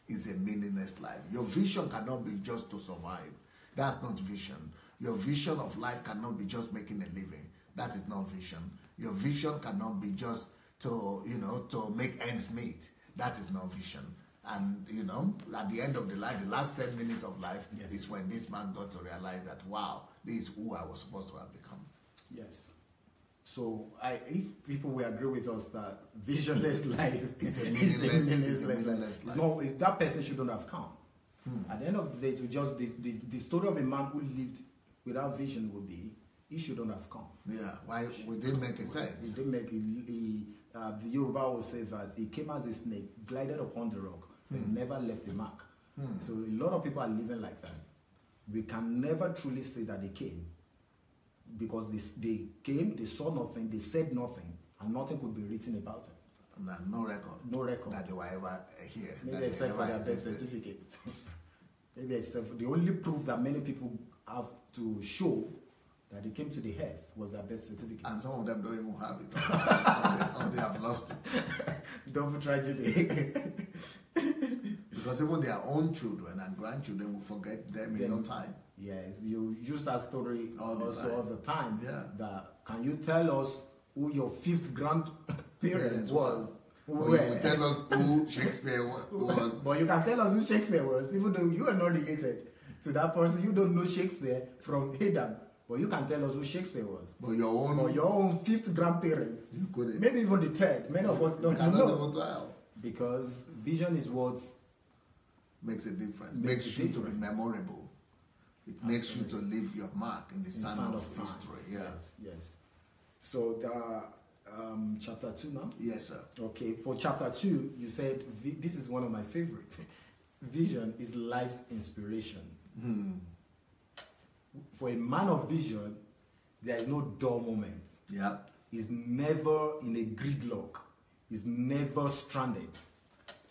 is a meaningless life. Your vision cannot be just to survive. That's not vision. Your vision of life cannot be just making a living. That is not vision. Your vision cannot be just to make ends meet. That is not vision. And, at the end of the life, the last 10 minutes of life is when this man got to realize that, wow, this is who I was supposed to have become. Yes. So, if people will agree with us that visionless life is a meaningless life. That person shouldn't have come. At the end of the day, so just the story of a man who lived without vision would be, he shouldn't have come. Yeah, why? It didn't make a sense. It didn't make the Yoruba will say that he came as a snake, glided upon the rock, but never left the mark. So a lot of people are living like that. We can never truly say that they came, because they came, they saw nothing, they said nothing, and nothing could be written about them. No record. No record. That they were ever here. Maybe except for their birth certificates. Maybe except for the only proof that many people have to show that they came to the earth was their birth certificate. And some of them don't even have it. or they have lost it. Double tragedy. Because even their own children and grandchildren will forget them in no time. Yes, you use that story all the time. Yeah. That, can you tell us who your 5th grandparent was? Or you will tell us who Shakespeare was. But you can tell us who Shakespeare was, even though you are not related to that person. You don't know Shakespeare from Adam. But you can tell us who Shakespeare was. But your own 5th grandparent. You couldn't. Maybe even the 3rd. Many of us don't know. Tell. Because vision is what makes a difference. Makes you to be memorable. It makes you to leave your mark in the sand of history. Yeah. Yes. So chapter 2 now? Yes, sir. Okay. For chapter 2, you said this is one of my favorites. Vision is life's inspiration. For a man of vision, there is no dull moment. Yeah. He's never in a gridlock. He's never stranded.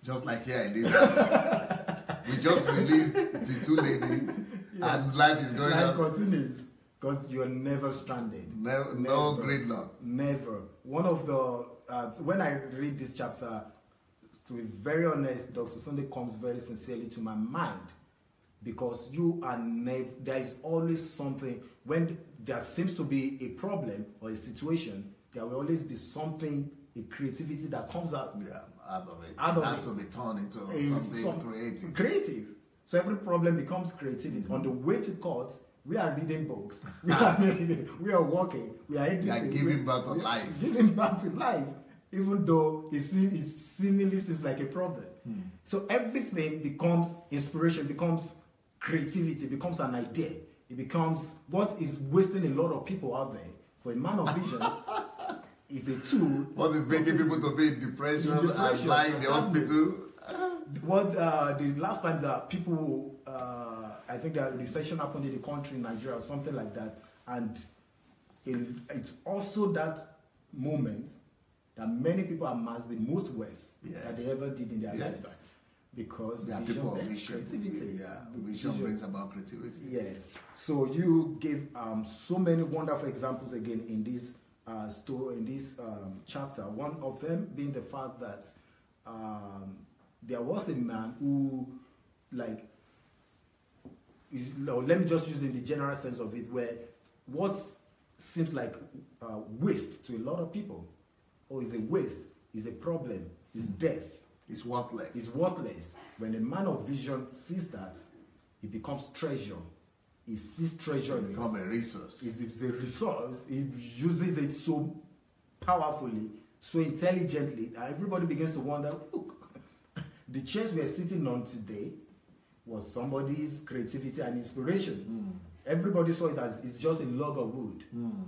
Just like here in this house. We just released the two ladies, and life is going on. Life continues, because you're never stranded. No gridlock. Never. One of the, when I read this chapter, to be very honest, Dr. Sunday comes very sincerely to my mind, because you are never, there is always something, when there seems to be a problem or a situation, there will always be something, a creativity that comes out. Yeah, out of it. It has to be turned into something creative. Creative. So every problem becomes creativity. Mm-hmm. On the way to court, we are reading books. We are walking. We are giving back to life. Giving back to life, even though it seemingly seems like a problem. So everything becomes inspiration, becomes creativity, becomes an idea. It becomes what is wasting a lot of people out there. For a man of vision, is a tool. What is making people to be in depression and lie in the hospital? What the last time that people, I think that recession happened in the country, in Nigeria, or something like that, and it's also that moment that many people amassed the most wealth that they ever did in their lifetime, because people of vision. Creativity. Vision brings about creativity. Yes. So you gave so many wonderful examples again in this story, in this chapter. One of them being the fact that there was a man who, let me just use in the general sense of it, where what seems like waste to a lot of people, or is a waste, is a problem, is death. It's worthless. It's worthless. When a man of vision sees that, it becomes treasure. He sees treasure. It becomes a resource. It's a resource. He uses it so powerfully, so intelligently, that everybody begins to wonder, look, the chairs we are sitting on today was somebody's creativity and inspiration. Everybody saw it as it's just a log of wood.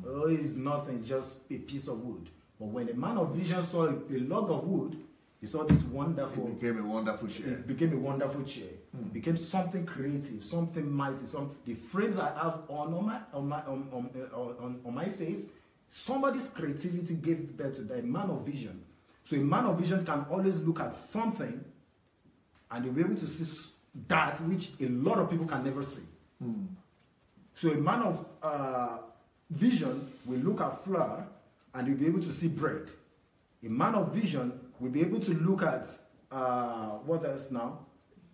Oh, it's nothing, it's just a piece of wood. But when a man of vision saw a log of wood, he saw this wonderful. It became a wonderful chair. It became a wonderful chair. It became something creative, something mighty. The frames I have on my face, somebody's creativity gave birth to that. A man of vision. So a man of vision can always look at something, and they'll be able to see that which a lot of people can never see. So a man of vision will look at flour, and you'll be able to see bread. A man of vision will be able to look at, what else now?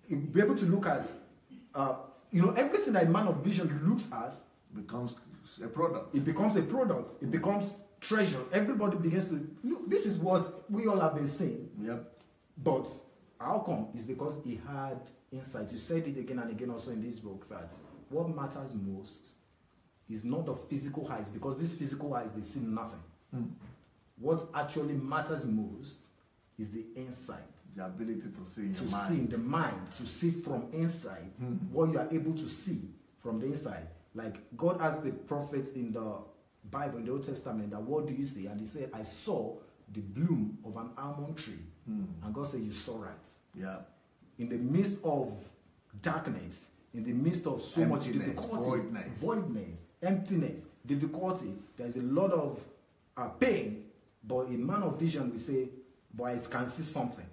He'll be able to look at, everything that a man of vision looks at becomes a product. It becomes a product. It becomes treasure. Everybody begins to, look, this is what we all have been saying. Yep. But how come? It's because he had insight. You said it again and again also in this book, that what matters most is not the physical eyes, because these physical eyes, they see nothing. What actually matters most is the insight. The ability to see in to your mind. see in the mind, to see from inside what you are able to see from the inside. Like God asked the prophets in the Bible, in the Old Testament, that what do you see? And he said, I saw the bloom of an almond tree. And God said, you saw right. Yeah. In the midst of darkness, in the midst of so much difficulty, voidness, emptiness, difficulty, there's a lot of pain, but a man of vision will say, but I can see something.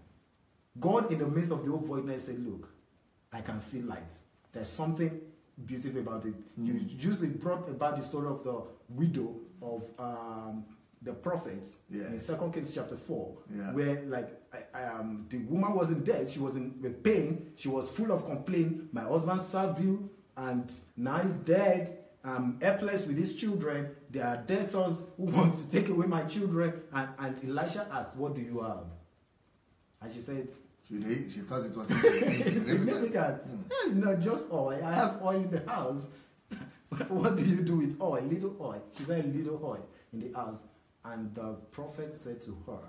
God in the midst of the whole voidness said, look, I can see light. There's something beautiful about it. You usually brought about the story of the widow of the prophet in 2 Kings chapter 4, where the woman wasn't dead, she was with pain, she was full of complaint. My husband served you, and now he's dead. I'm helpless with his children. There are debtors who want to take away my children. And Elisha asked, what do you have? And she said, she thought it was insignificant. No, just oil. I have oil in the house. What do you do with oil? Little oil. She had a little oil in the house. And the prophet said to her,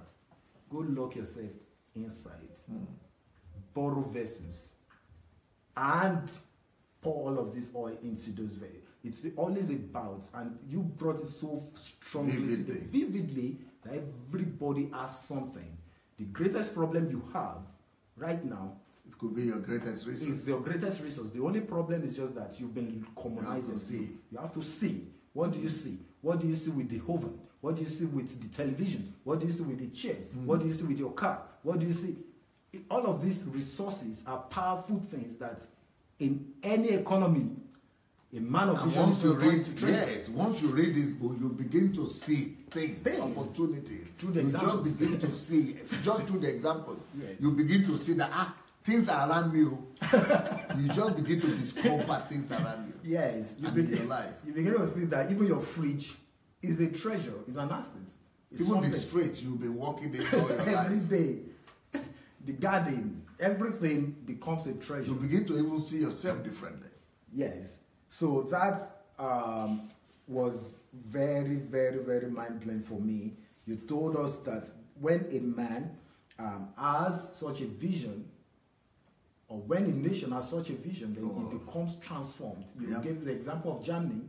go lock yourself inside. Borrow vessels. And pour all of this oil into those vessels. It's always about, and you brought it so strongly, vividly, that everybody has something. The greatest problem you have right now, it could be your greatest resource. It's your greatest resource. The only problem is just that you've been commonizing. You have to see. What do you see? What do you see with the oven? What do you see with the television? What do you see with the chairs? What do you see with your car? What do you see? all of these resources are powerful things that in any economy, a man of vision is going to trade. Yes, once you read this book, you begin to see things, opportunities. Through the examples. You just begin to see, just through the examples, yes. You begin to see that things are around you. You just begin to discover things around you. Yes, in your life. You begin to see that even your fridge is a treasure, is an asset. It's even the streets you'll be walking in all your life. Every day. The garden, everything becomes a treasure. You begin to even see yourself differently. Yes. So that was very, very, very mind-blowing for me. You told us that when a man has such a vision, or when a nation has such a vision, then it becomes transformed. You gave the example of Germany.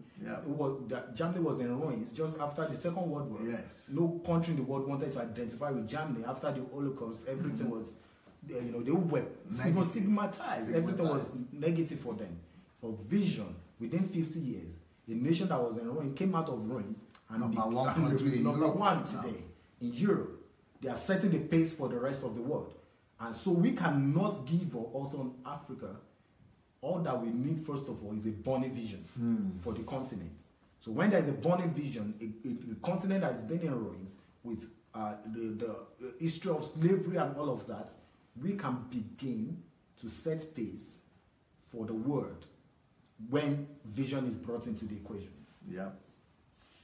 Germany was in ruins just after the Second World War. Yes. No country in the world wanted to identify with Germany. After the Holocaust, everything was, they were stigmatized. Everything was negative for them. But vision, within 50 years, a nation that was in ruins came out of ruins and number one today in Europe. They are setting the pace for the rest of the world. And so we cannot give up also on Africa. All that we need, first of all, is a burning vision for the continent. So when there's a burning vision, a continent that has been in ruins with the history of slavery and all of that, we can begin to set pace for the world when vision is brought into the equation. Yeah.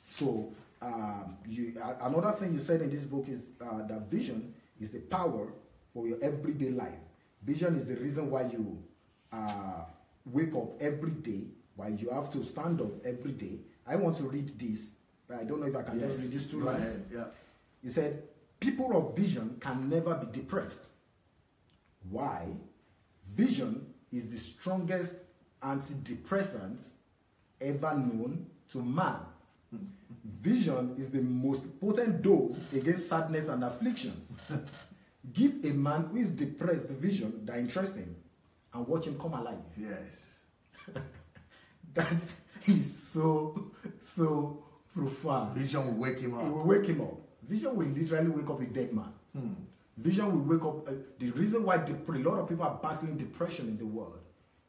So another thing you said in this book is that vision is the power for your everyday life. Vision is the reason why you wake up every day, why you have to stand up every day. I want to read this. I don't know if I can just read this two lines. Yeah. You said, people of vision can never be depressed. Why? Vision is the strongest antidepressant ever known to man. Vision is the most potent dose against sadness and affliction. Give a man who is depressed vision that interests him and watch him come alive. Yes. That is so profound. Vision will wake him up. It will wake him up. Vision will literally wake up a dead man. Vision will wake up. The reason why a lot of people are battling depression in the world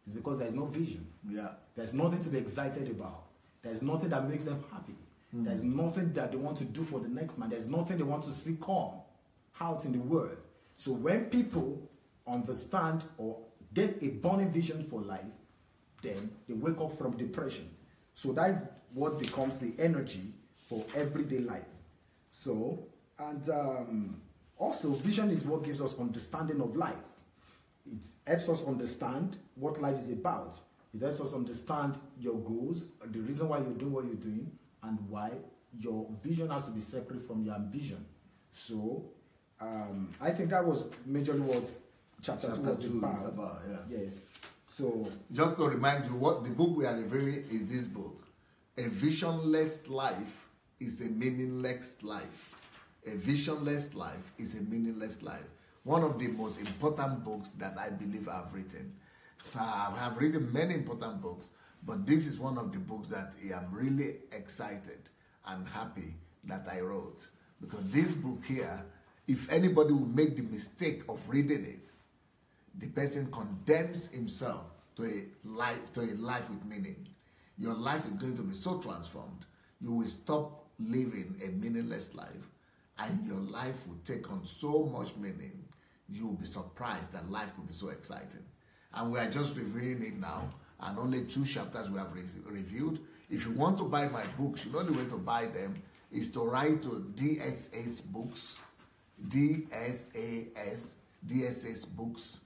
is because there's no vision. Yeah. There's nothing to be excited about. There's nothing that makes them happy. There's nothing that they want to do for the next man. There's nothing they want to see come out in the world. So when people understand or get a burning vision for life, then they wake up from depression. So that is what becomes the energy for everyday life. So, and also vision is what gives us understanding of life. It helps us understand what life is about. It helps us understand your goals, the reason why you're doing what you're doing, and why your vision has to be separate from your ambition. So, I think that was majorly what chapter 2 was about. Yes. So, just to remind you, what the book we are reviewing is this book. A visionless life is a meaningless life. A visionless life is a meaningless life. One of the most important books that I believe I've written. I have written many important books, but this is one of the books that I am really excited and happy that I wrote. Because this book here, if anybody will make the mistake of reading it, the person condemns himself to a life with meaning. Your life is going to be so transformed. You will stop living a meaningless life, and your life will take on so much meaning. You will be surprised that life could be so exciting. And we are just reviewing it now, and only 2 chapters we have reviewed. If you want to buy my books, the only way to buy them is to write to DSS Books, DSS Books,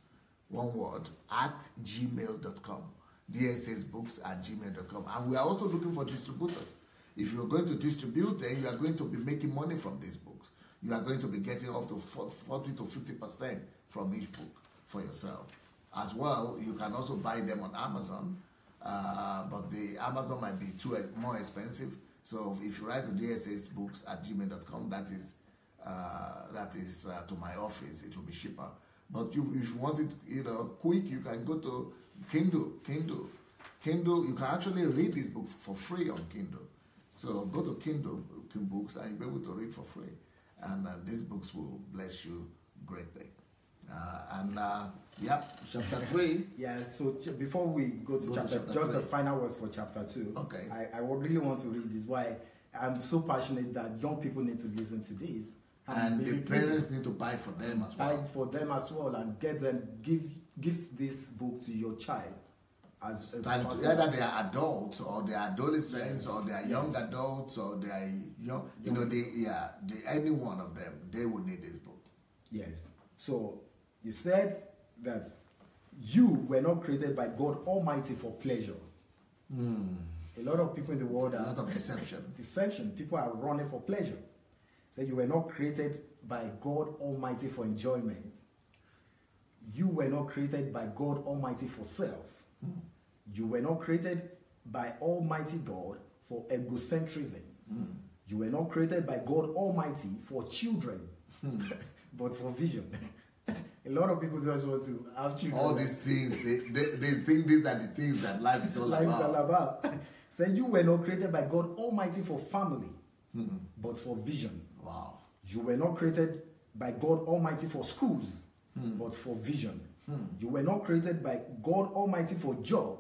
one word, at gmail.com. DSSbooks@gmail.com. And we are also looking for distributors. If you're going to distribute, then you are going to be making money from these books. You are going to be getting up to 40 to 50% from each book for yourself. As well, you can also buy them on Amazon, but the Amazon might be more expensive. So if you write to dssbooks@gmail.com, that is to my office. It will be cheaper. But if you want it, quick, you can go to Kindle. Kindle, you can actually read this book for free on Kindle. So go to Kindle Books and you'll be able to read for free. And these books will bless you greatly. Yep, chapter 3. Yeah, so before we go to chapter just 3. The final words for chapter 2. Okay. I really want to read this, why I'm so passionate that young people need to listen to this. And the parents need to buy for them as well. Buy for them as well, and get them, give this book to your child. As either they are adults or they are adolescents, yes, or they are young adults, or they are young, any one of them, they will need this book. Yes. So you said that you were not created by God Almighty for pleasure. A lot of people in the world a lot of deception. People are running for pleasure. So you were not created by God Almighty for enjoyment. You were not created by God Almighty for self. You were not created by Almighty God for egocentrism. You were not created by God Almighty for children, but for vision. A lot of people just want to have children. All these things, they think these are the things that life is all about. Life is all about. So you were not created by God Almighty for family, but for vision. Wow. You were not created by God Almighty for schools, but for vision. You were not created by God Almighty for job,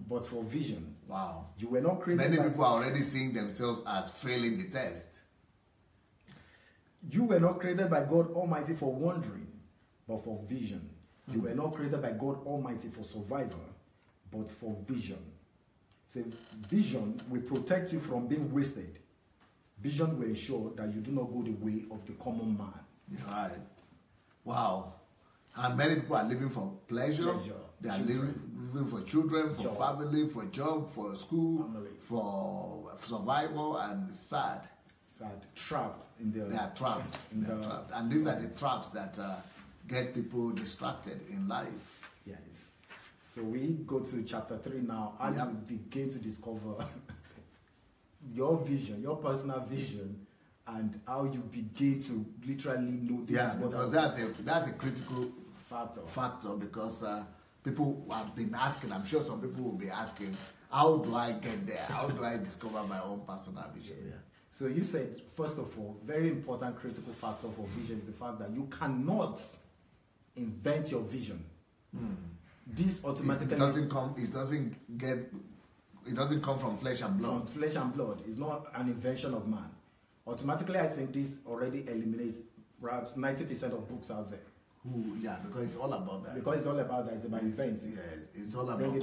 but for vision. Wow. You were not created Many people are already seeing themselves as failing the test. You were not created by God Almighty for wandering, but for vision. You were not created by God Almighty for survival, but for vision. So vision will protect you from being wasted. Vision will ensure that you do not go the way of the common man. Right. Wow. And many people are living for pleasure. They are living for children, for family, for job, for school, family, for survival, and sad. Trapped in the... They are trapped. Trapped. And these are the traps that get people distracted in life. Yes. So we go to chapter 3 now, and you begin to discover your vision, your personal vision, and how you begin to literally know this. Yeah, because that's a critical factor because people have been asking, I'm sure some people will be asking, how do I get there? How do I discover my own personal vision? Yeah. So you said, first of all, very important critical factor for vision is the fact that you cannot invent your vision. This automatically... It doesn't come from flesh and blood. From flesh and blood. It's not an invention of man. Automatically, I think this already eliminates perhaps 90% of books out there. Yeah, because it's all about that. Because it's all about that. It's about inventing. Yes, it's all about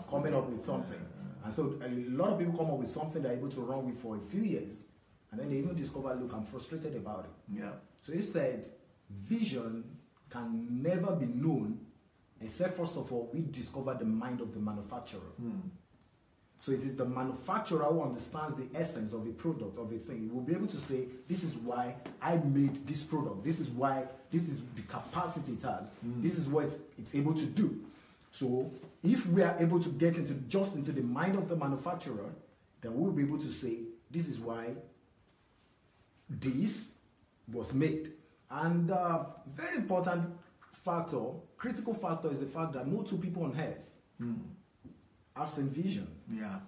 coming up with something. And so a lot of people come up with something they're able to run with for a few years, and then they even discover, look, I'm frustrated about it. Yeah. So he said, vision can never be known except, first of all, we discover the mind of the manufacturer. So it is the manufacturer who understands the essence of a product, of a thing. He will be able to say, this is why I made this product. This is why, this is the capacity it has. This is what it's able to do. So if we are able to get into the mind of the manufacturer, then we'll be able to say, this is why this was made. And very important factor, critical factor, is the fact that no two people on earth have same vision. Yeah.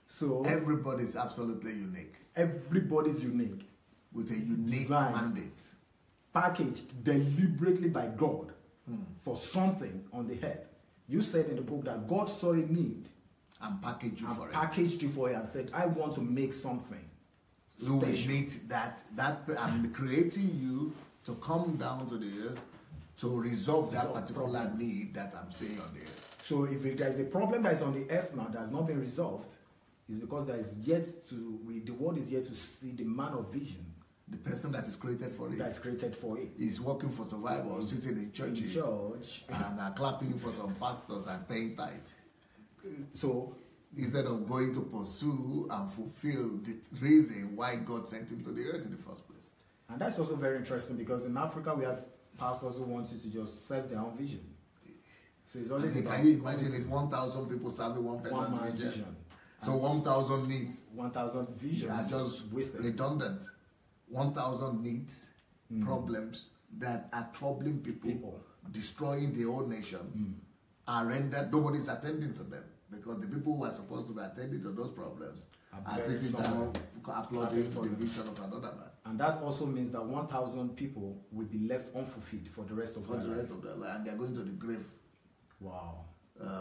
So everybody's absolutely unique. Everybody's unique. With a unique mandate. Packaged deliberately by God for something on the earth. You said in the book that God saw a need and packaged you for it. Packaged you for it and said, I want to make something. So we meet that I'm creating you to come down to the earth to resolve that particular need that I'm seeing on the earth. So if there is a problem that is on the earth now that has not been resolved, it's because there is the world is yet to see the man of vision. The person that is created for it. That is created for it. Is working for survival, sitting in churches. And clapping for some pastors and paying tithe. So instead of going to pursue and fulfill the reason why God sent him to the earth in the first place. And that's also very interesting because in Africa we have pastors who want you to just serve their own vision. So it's always can you imagine it? 1,000 people serving one person's vision. So 1,000 needs. 1,000 visions are just wasted. Redundant. 1,000 needs, problems that are troubling people, destroying the whole nation, are rendered. Nobody's attending to them because the people who are supposed to be attending to those problems are sitting down applauding the vision of another man. And that also means that 1,000 people will be left unfulfilled for the rest of their life. For the rest of their life. And they're going to the grave. Wow.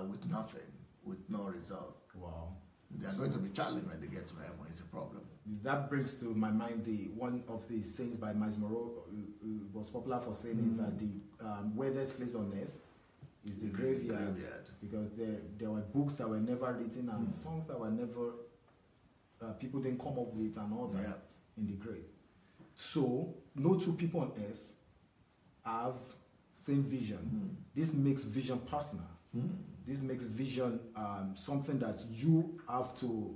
With nothing, with no result. Wow. They are going to be challenged when they get to heaven. It's a problem. That brings to my mind one of the sayings by Miles Monroe, who was popular for saying that the wettest place on earth is the graveyard. Because there were books that were never written and songs that were never, people didn't come up with and all that in the grave. So, no two people on earth have same vision. This makes vision personal. This makes vision something that you have to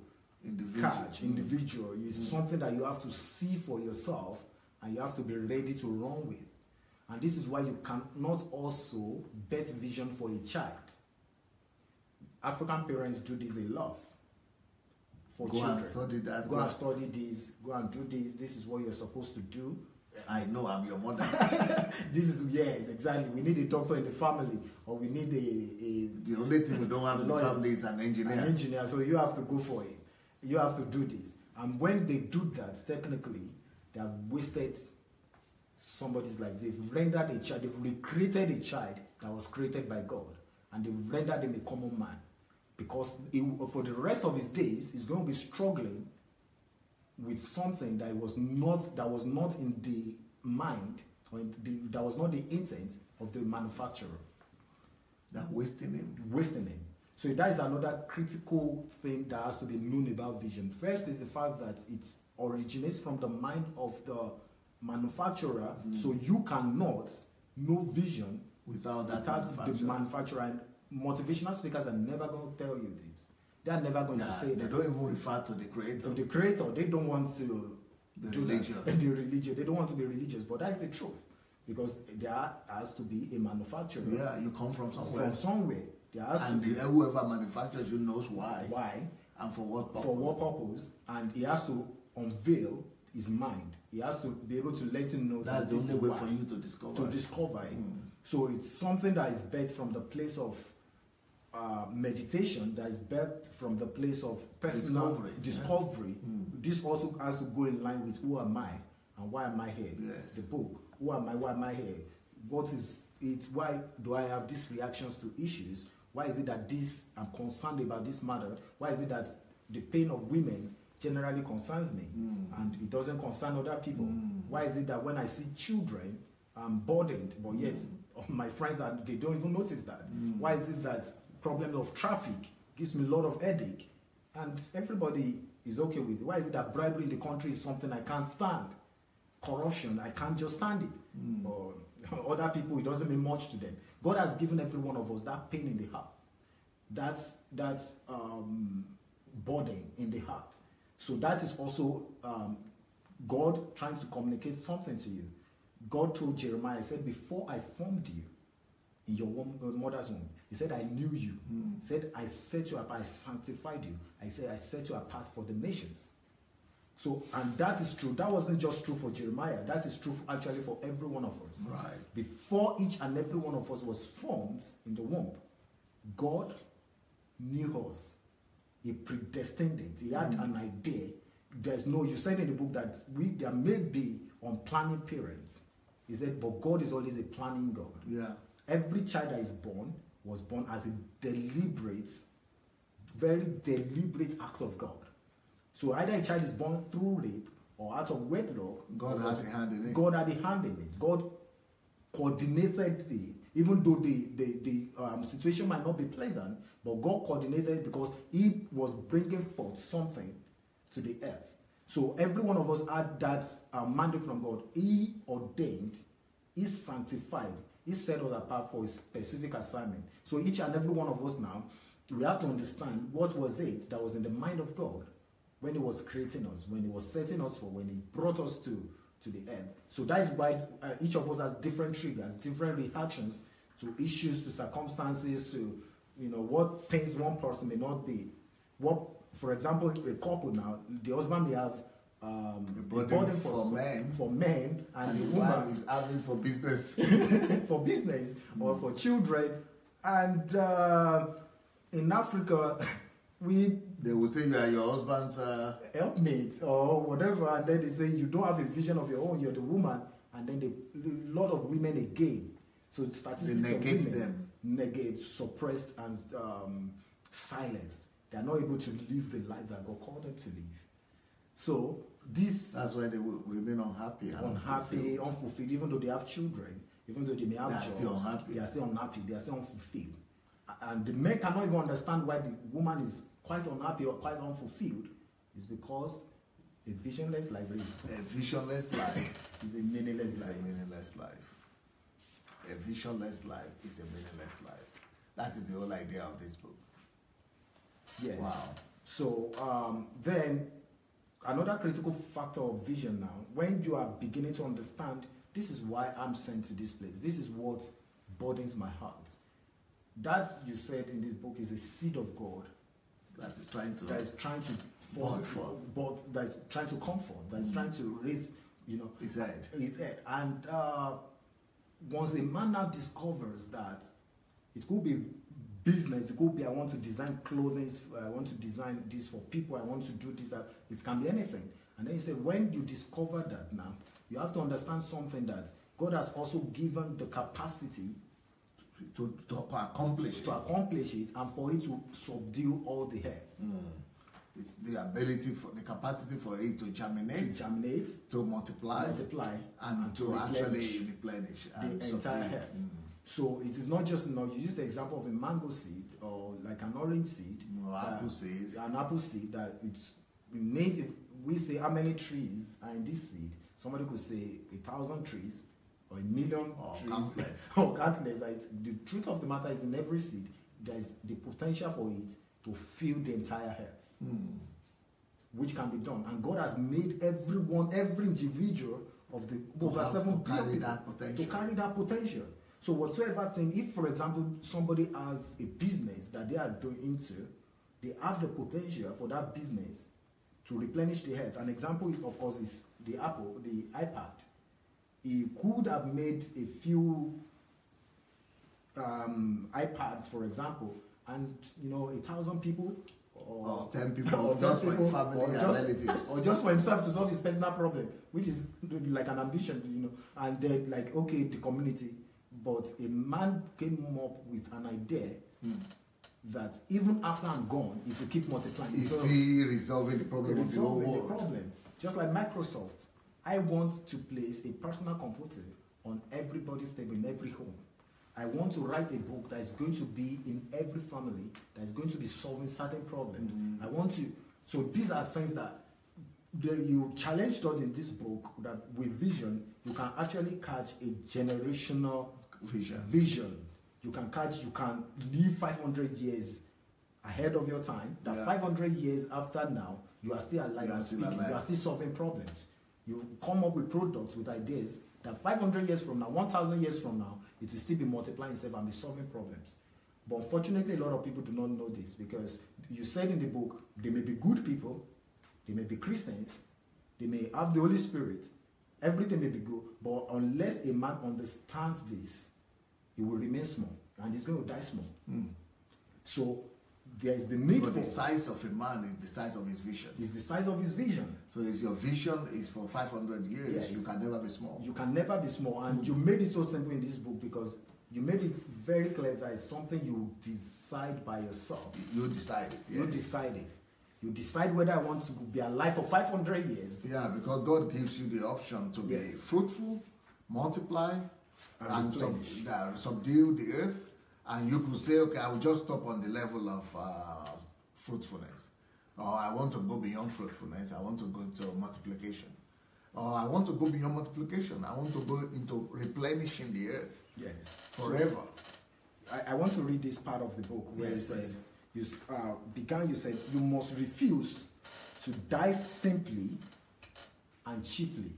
catch, individual. It's something that you have to see for yourself and you have to be ready to run with. And this is why you cannot also bet vision for a child. African parents do this a lot for children. Go and study that. Go and study this. Go and do this. This is what you're supposed to do. I know I'm your mother. This is, yes, exactly. We need a doctor in the family, or we need a the only thing we don't have in the family is an engineer. An engineer, so you have to go for it. You have to do this. And when they do that, technically, they have wasted somebody's life. They've rendered a child, they've recreated a child that was created by God, and they've rendered him a common man. Because for the rest of his days, he's going to be struggling with something that was not in the mind, or that was not the intent of the manufacturer. That wasting him. Wasting him. So that is another critical thing that has to be known about vision. First is the fact that it originates from the mind of the manufacturer, so you cannot know vision without the manufacturer. And motivational speakers are never going to tell you this. They are never going to say that. They don't even refer to the creator. To the creator, they don't want to be religious. The religious. They don't want to be religious, but that's the truth. Because there has to be a manufacturer. Yeah, you come from somewhere. From somewhere. There has and to be. Whoever manufactures you knows why. Why. And for what purpose. For what purpose. And he has to unveil his mind. He has to be able to let him know that's that the only way for you to discover. To discover it. So it's something that is birthed from the place of meditation, that is birthed from the place of personal discovery. This also has to go in line with who am I and why am I here? Yes. The book. Who am I? Why am I here? What is it? Why do I have these reactions to issues? Why is it that I'm concerned about this matter? Why is it that the pain of women generally concerns me and it doesn't concern other people? Why is it that when I see children, I'm burdened, but yet my friends, they don't even notice that? Why is it that problems of traffic gives me a lot of headache and everybody is okay with it? Why is it that bribery in the country is something I can't stand? Corruption, I can't just stand it. Or other people, it doesn't mean much to them. God has given every one of us that pain in the heart. That's burden in the heart. So that is also God trying to communicate something to you. God told Jeremiah, he said, before I formed you in your mother's womb, he said, I knew you. He said, I set you apart, I sanctified you. I said, I set you apart for the nations. So, and that is true. That wasn't just true for Jeremiah. That is true actually for every one of us. Right. Before each and every one of us was formed in the womb, God knew us. He predestined it. He had an idea. You said in the book that there may be unplanning parents. He said, but God is always a planning God. Yeah. Every child that is born was born as a deliberate, very deliberate act of God. So either a child is born through rape or out of wedlock. God has a hand in it. God had a hand in it. God coordinated even though the situation might not be pleasant, but God coordinated it because he was bringing forth something to the earth. So every one of us had that mandate from God. He ordained, he sanctified, he set us apart for a specific assignment. So each and every one of us now, we have to understand what was it that was in the mind of God when he was creating us, when he was setting us for, when he brought us to the earth. So that is why each of us has different triggers, different reactions to issues, to circumstances, to what pains one person may not be. What, for example, a couple now, the husband may have a burden for men, and the woman is having for business, for business or for children. And in Africa, They will say you are your husband's helpmate or whatever, and then they say you don't have a vision of your own, you're the woman, and then a lot of women again. So statistics they negate of women them. Negate, suppressed, and silenced. They are not able to live the life that God called them to live. So that's why they will remain unhappy, unfulfilled, even though they have children, even though they may have jobs, still unhappy. They are still unhappy, they are still unfulfilled. And the men cannot even understand why the woman is quite unhappy or quite unfulfilled. It's because a visionless life is a meaningless life. A meaningless life. A visionless life is a meaningless life. That is the whole idea of this book. Yes. Wow. So then another critical factor of vision now, when you are beginning to understand, this is why I'm sent to this place. This is what burdens my heart. That, you said in this book, is a seed of God that is trying to comfort, that is trying to raise, his head. And once a man now discovers that it could be business, it could be I want to design clothing, I want to design this for people, I want to do this, it can be anything. And then he said, when you discover that now, you have to understand something, that God has also given the capacity to accomplish it, and for it to subdue all the earth. It's the ability, the capacity for it to germinate, to multiply, and to actually replenish the entire earth. So it is not just, you use the example of a mango seed or like an orange seed, an apple seed that it's native. We say how many trees are in this seed. Somebody could say 1,000 trees or 1,000,000 trees. Countless. Or countless. The truth of the matter is, in every seed there is the potential for it to fill the entire earth, which can be done. And God has made every individual of the over 7 billion to carry that potential. So whatsoever thing, if for example somebody has a business that they are doing into, they have the potential for that business to replenish the earth. An example, of course, is the iPad. He could have made a few iPads, for example, and 1,000 people or 10 people, just for his family and relatives, or just for himself to solve his personal problem, which is like an ambition, and then the community. But a man came up with an idea that even after I'm gone, it will keep multiplying. It's still resolving the problem of the whole world. Just like Microsoft, I want to place a personal computer on everybody's table in every home. I want to write a book that is going to be in every family, that is going to be solving certain problems. I want to. So these are things that you challenged us in this book, that with vision, you can actually catch a generational vision. You can live 500 years ahead of your time. That 500 years after now, you are still alive and speaking. You are still solving problems. You come up with products, with ideas that 500 years from now, 1,000 years from now, it will still be multiplying itself and be solving problems. But unfortunately, a lot of people do not know this, because you said in the book, they may be good people, they may be Christians, they may have the Holy Spirit, everything may be good, but unless a man understands this, he will remain small, and he's going to die small. So there is the need for... the size of a man is the size of his vision. It's the size of his vision. So your vision is for 500 years, yes. You can never be small. You can never be small, and you made it so simple in this book, because you made it very clear that it's something you decide by yourself. You decide it, yes. You decide it. You decide whether I want to be alive for 500 years. Yeah, because God gives you the option to be fruitful, multiply, and subdue the earth. And you could say, okay, I will just stop on the level of fruitfulness. Or I want to go beyond fruitfulness. I want to go to multiplication. Or I want to go beyond multiplication. I want to go into replenishing the earth. Yes. Forever. I want to read this part of the book where it says, you said, you must refuse to die simply and cheaply.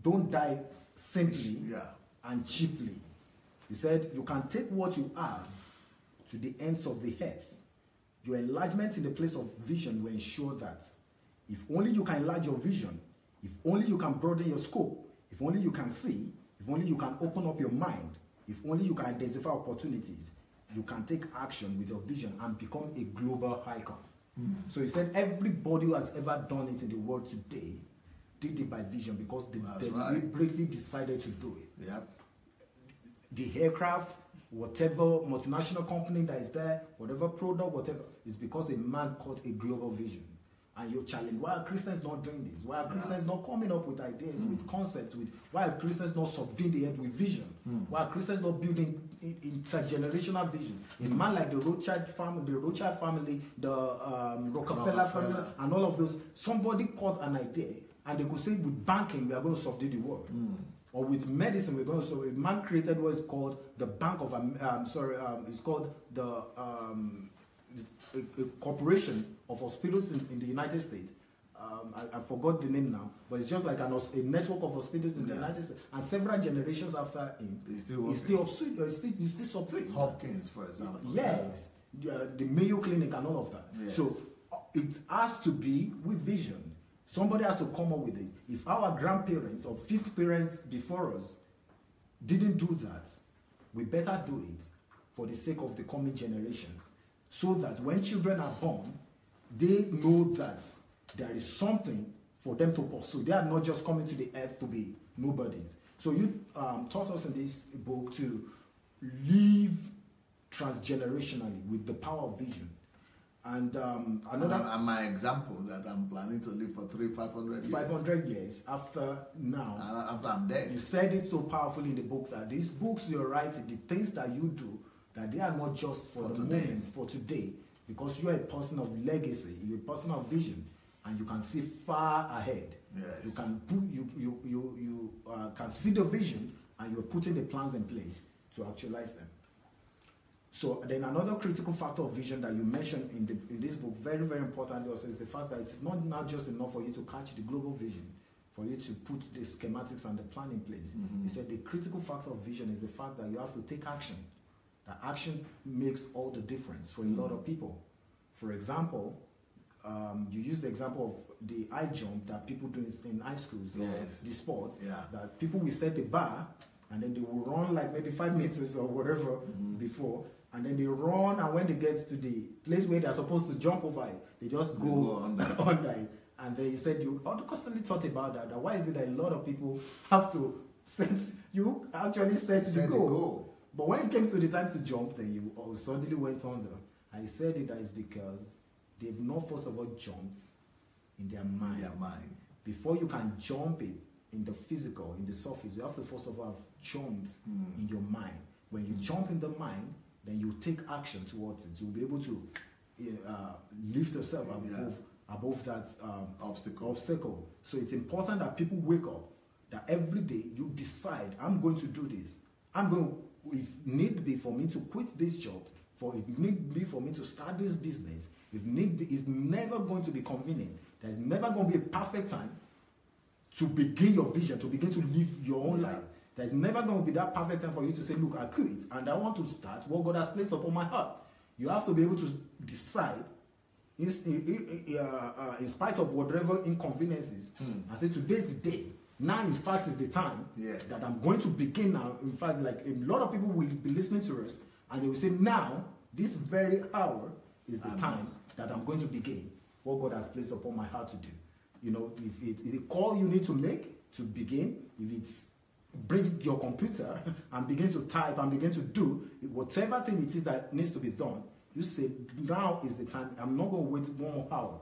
Don't die simply and cheaply. He said, you can take what you have to the ends of the earth. Your enlargement in the place of vision will ensure that. If only you can enlarge your vision, if only you can broaden your scope, if only you can see, if only you can open up your mind, if only you can identify opportunities, you can take action with your vision and become a global icon. So he said everybody who has ever done it in the world today did it by vision because they deliberately decided to do it. Yep. The aircraft, whatever multinational company that is there, whatever product, whatever, is because a man caught a global vision. And you're challenged. Why are Christians not doing this? Why are Christians not coming up with ideas, with concepts? Why are Christians not subduing the earth with vision? Why are Christians not building intergenerational vision? A man like the Rothschild family, the Rockefeller family, and all of those, somebody caught an idea, and they could say with banking, we are going to subdue the world. Or with medicine, we're going to. So a man created what is called the Bank of. It's called the a corporation of hospitals in the United States. I forgot the name now, but it's just like a network of hospitals in the United States. And several generations after him, he's still suffering. Hopkins, for example. Yes, the Mayo Clinic and all of that. Yes. So it has to be with vision. Somebody has to come up with it. If our grandparents or fifth parents before us didn't do that, we better do it for the sake of the coming generations. So that when children are born, they know that there is something for them to pursue. They are not just coming to the earth to be nobodies. So you taught us in this book to live transgenerationally with the power of vision. And another and my example that I'm planning to live for 500 years. 500 years after now. And after I'm dead. You said it so powerfully in the book that these books you're writing, the things that you do, that they are not just for the moment, for today, because you're a person of legacy, you're a person of vision, and you can see far ahead. Yes. You can put can see the vision, and you're putting the plans in place to actualize them. So then another critical factor of vision that you mentioned in this book, very, very importantly also, is the fact that it's not just enough for you to catch the global vision, for you to put the schematics and the plan in place. He said the critical factor of vision is the fact that you have to take action. That action makes all the difference for a lot of people. For example, you use the example of the high jump that people do in high schools, the sports, that people will set a bar and then they will run like maybe 5 meters or whatever before, and then they run, and when they get to the place where they're supposed to jump over it, they just go under it. And then you said you constantly thought about that why is it that a lot of people have to set, you actually set the goal. But when it came to the time to jump, then you suddenly went under. I said it that is because they've not first of all jumped in their mind. Before you can jump it in the physical, in the surface, you have to first of all have jumped in your mind. When you jump in the mind, then you take action towards it. You'll be able to lift yourself above that obstacle. So it's important that people wake up, that every day you decide, I'm going to do this. If need be for me to quit this job, if need be for me to start this business, if need be, it's never going to be convenient. There's never going to be a perfect time to begin your vision, to begin to live your own life. There's never going to be that perfect time for you to say, look, I quit and I want to start what God has placed upon my heart. You have to be able to decide in spite of whatever inconveniences and say, today's the day. Now, in fact, is the time that I'm going to begin now. In fact, like a lot of people will be listening to us and they will say, now, this very hour is the time that I'm going to begin what God has placed upon my heart to do. You know, if it's a call you need to make to begin, if it's bring your computer and begin to type and begin to do whatever thing it is that needs to be done, you say, now is the time. I'm not going to wait 1 more hour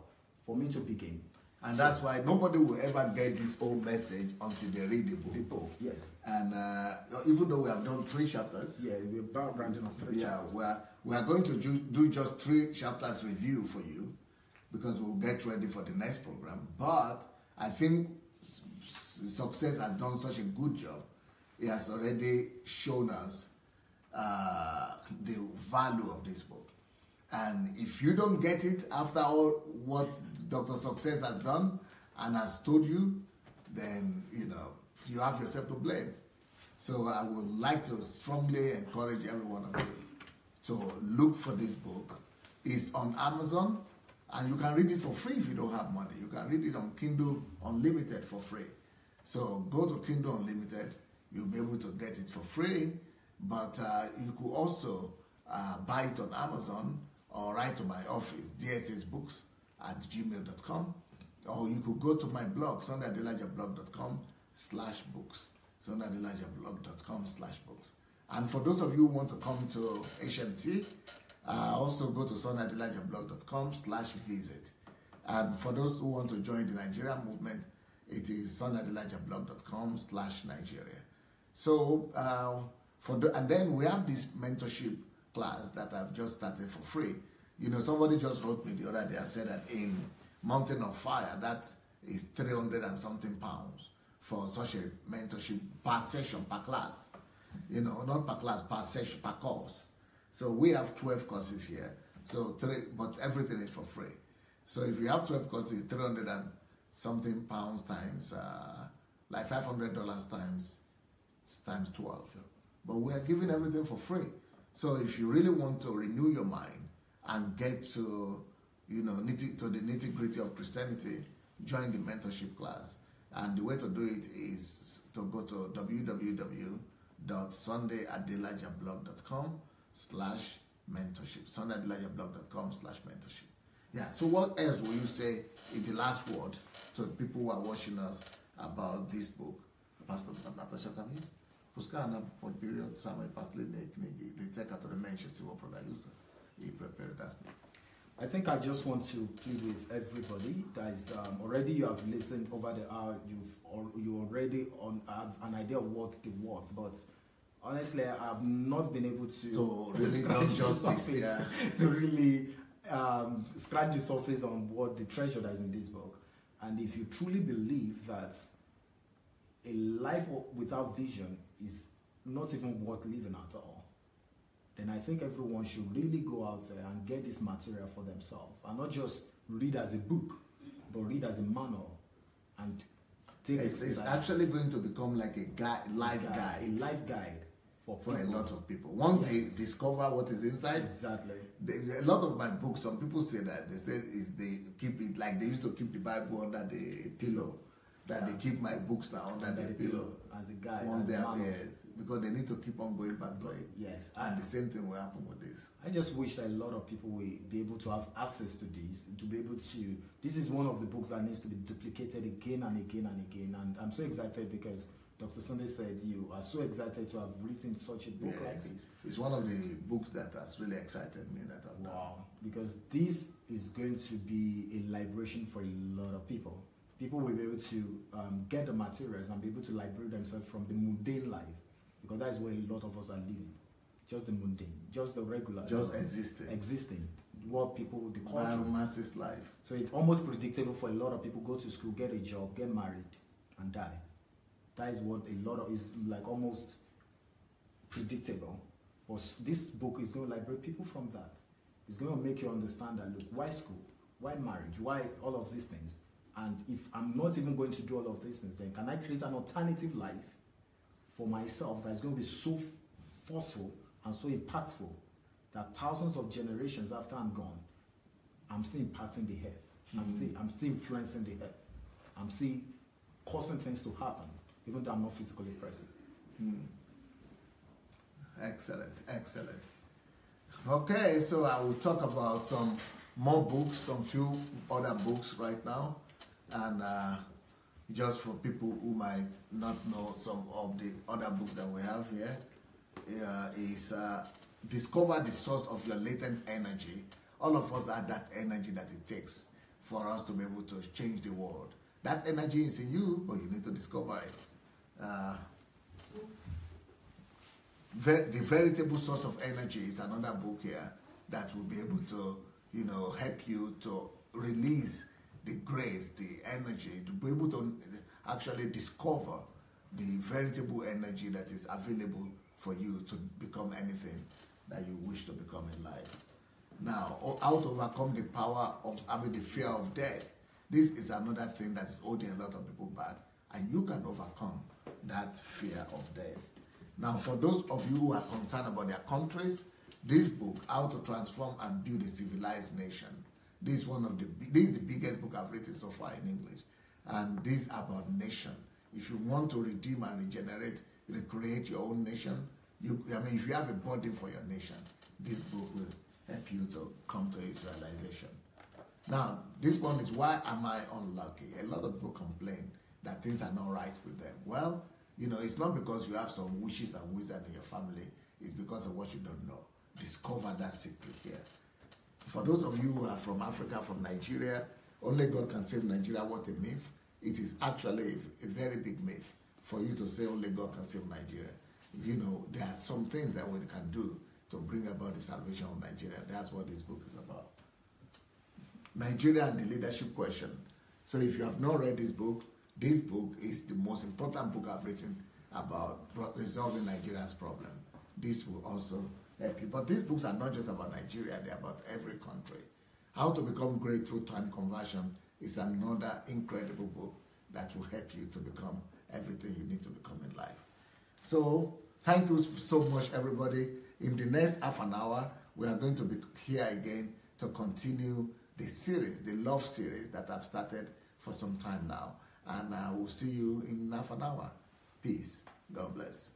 for me to begin. And that's why nobody will ever get this whole message until they read the book. The book, yes. And even though we have done 3 chapters. Yeah, we're about rounding up 3 chapters. We are going to do just 3 chapters review for you because we'll get ready for the next program. But I think Success has done such a good job. It has already shown us the value of this book. And if you don't get it after all what Dr. Success has done and has told you, then, you know, you have yourself to blame. So I would like to strongly encourage every one of you to look for this book. It's on Amazon, and you can read it for free if you don't have money. You can read it on Kindle Unlimited for free. So go to Kindle Unlimited. You'll be able to get it for free. But you could also buy it on Amazon or write to my office, dssbooks@gmail.com, or you could go to my blog, sundayadelajablog.com/books, sundayadelajablog.com/books. And for those of you who want to come to HMT, also go to sundayadelajablog.com/visit. And for those who want to join the Nigeria movement, it is sundayadelajablog.com/Nigeria. So, and then we have this mentorship class that I've just started for free. You know, somebody just wrote me the other day and said that in Mountain of Fire, that is 300 and something pounds for such a mentorship per session, per class. You know, not per class, per session, per course. So we have 12 courses here. So but everything is for free. So if you have 12 courses, 300 and something pounds times, like $500 times 12. But we are giving everything for free. So if you really want to renew your mind and get to, you know, the nitty-gritty of Christianity, join the mentorship class. And the way to do it is to go to www.sundayadelajablog.com/mentorship. sundayadelajablog.com/mentorship. Yeah, so what else will you say in the last word to people who are watching us about this book? Pastor Natasha Tamit? Puskana por period Samuel Pastor Knigi, the take out of the mention, see what producer he prepared that book. I think I just want to plead with everybody that is already you have listened over the hour, you already have an idea of what the worth, but honestly, I've not been able to really done justice, yeah. to really scratch the surface on what the treasure that is in this book. And if you truly believe that a life without vision is not even worth living at all, then I think everyone should really go out there and get this material for themselves, and not just read as a book, but read as a manual and take it. It's actually going to become like a life guide. A life guide for a lot of people. Once they discover what is inside, exactly. A lot of my books, some people say that they keep it like they used to keep the Bible under the pillow. That they keep my books now under the pillow as a guide. Once they are yes, because they need to keep on going back to it. Yes, and the same thing will happen with this. I just wish that a lot of people will be able to have access to this, to be able to. This is one of the books that needs to be duplicated again and again and again. And I'm so excited because Dr. Sunday said you are so excited to have written such a book like this. It's one of the books that has really excited me that I've done. Because this is going to be a liberation for a lot of people. People will be able to get the materials and be able to liberate themselves from the mundane life, because that's where a lot of us are living. Just the mundane, just the regular. Just existing. What people, the culture. Masses life. So it's almost predictable for a lot of people. Go to school, get a job, get married, and die. That is what a lot of is like, almost predictable. But this book is going to liberate people from that. It's going to make you understand that, look, why school? Why marriage? Why all of these things? And if I'm not even going to do all of these things, then can I create an alternative life for myself that is going to be so forceful and so impactful that thousands of generations after I'm gone, I'm still impacting the earth. I'm still influencing the earth. I'm still causing things to happen, even though I'm not physically present. Excellent, excellent. Okay, so I will talk about some more books, some few other books right now. And just for people who might not know some of the other books that we have here, is Discover the Source of Your Latent Energy. All of us have that energy that it takes for us to be able to change the world. That energy is in you, but you need to discover it. The Veritable Source of Energy is another book here that will be able to, help you to release the grace, the energy, to be able to actually discover the veritable energy that is available for you to become anything that you wish to become in life. Now, how to overcome the power of having the fear of death. This is another thing that is holding a lot of people back, and you can overcome that fear of death. Now, for those of you who are concerned about their countries, this book, How to Transform and Build a Civilized Nation, this is the biggest book I've written so far in English, and this is about nation. If you want to redeem and regenerate, recreate your own nation, if you have a burden for your nation, this book will help you to come to its realization. Now, this one is, why am I unlucky? A lot of people complain that things are not right with them. Well, you know, it's not because you have some witches and wizards in your family. It's because of what you don't know. Discover that secret here. For those of you who are from Africa, from Nigeria, only God can save Nigeria. What a myth. It is actually a very big myth for you to say only God can save Nigeria. You know, there are some things that we can do to bring about the salvation of Nigeria. That's what this book is about. Nigeria and the leadership question. So if you have not read this book is the most important book I've written about resolving Nigeria's problem. This will also help you. But these books are not just about Nigeria, they're about every country. How to Become Great Through Time Conversion is another incredible book that will help you to become everything you need to become in life. So, thank you so much, everybody. In the next half an hour, we are going to be here again to continue the series, the love series that I've started for some time now. And I will see you in half an hour. Peace. God bless.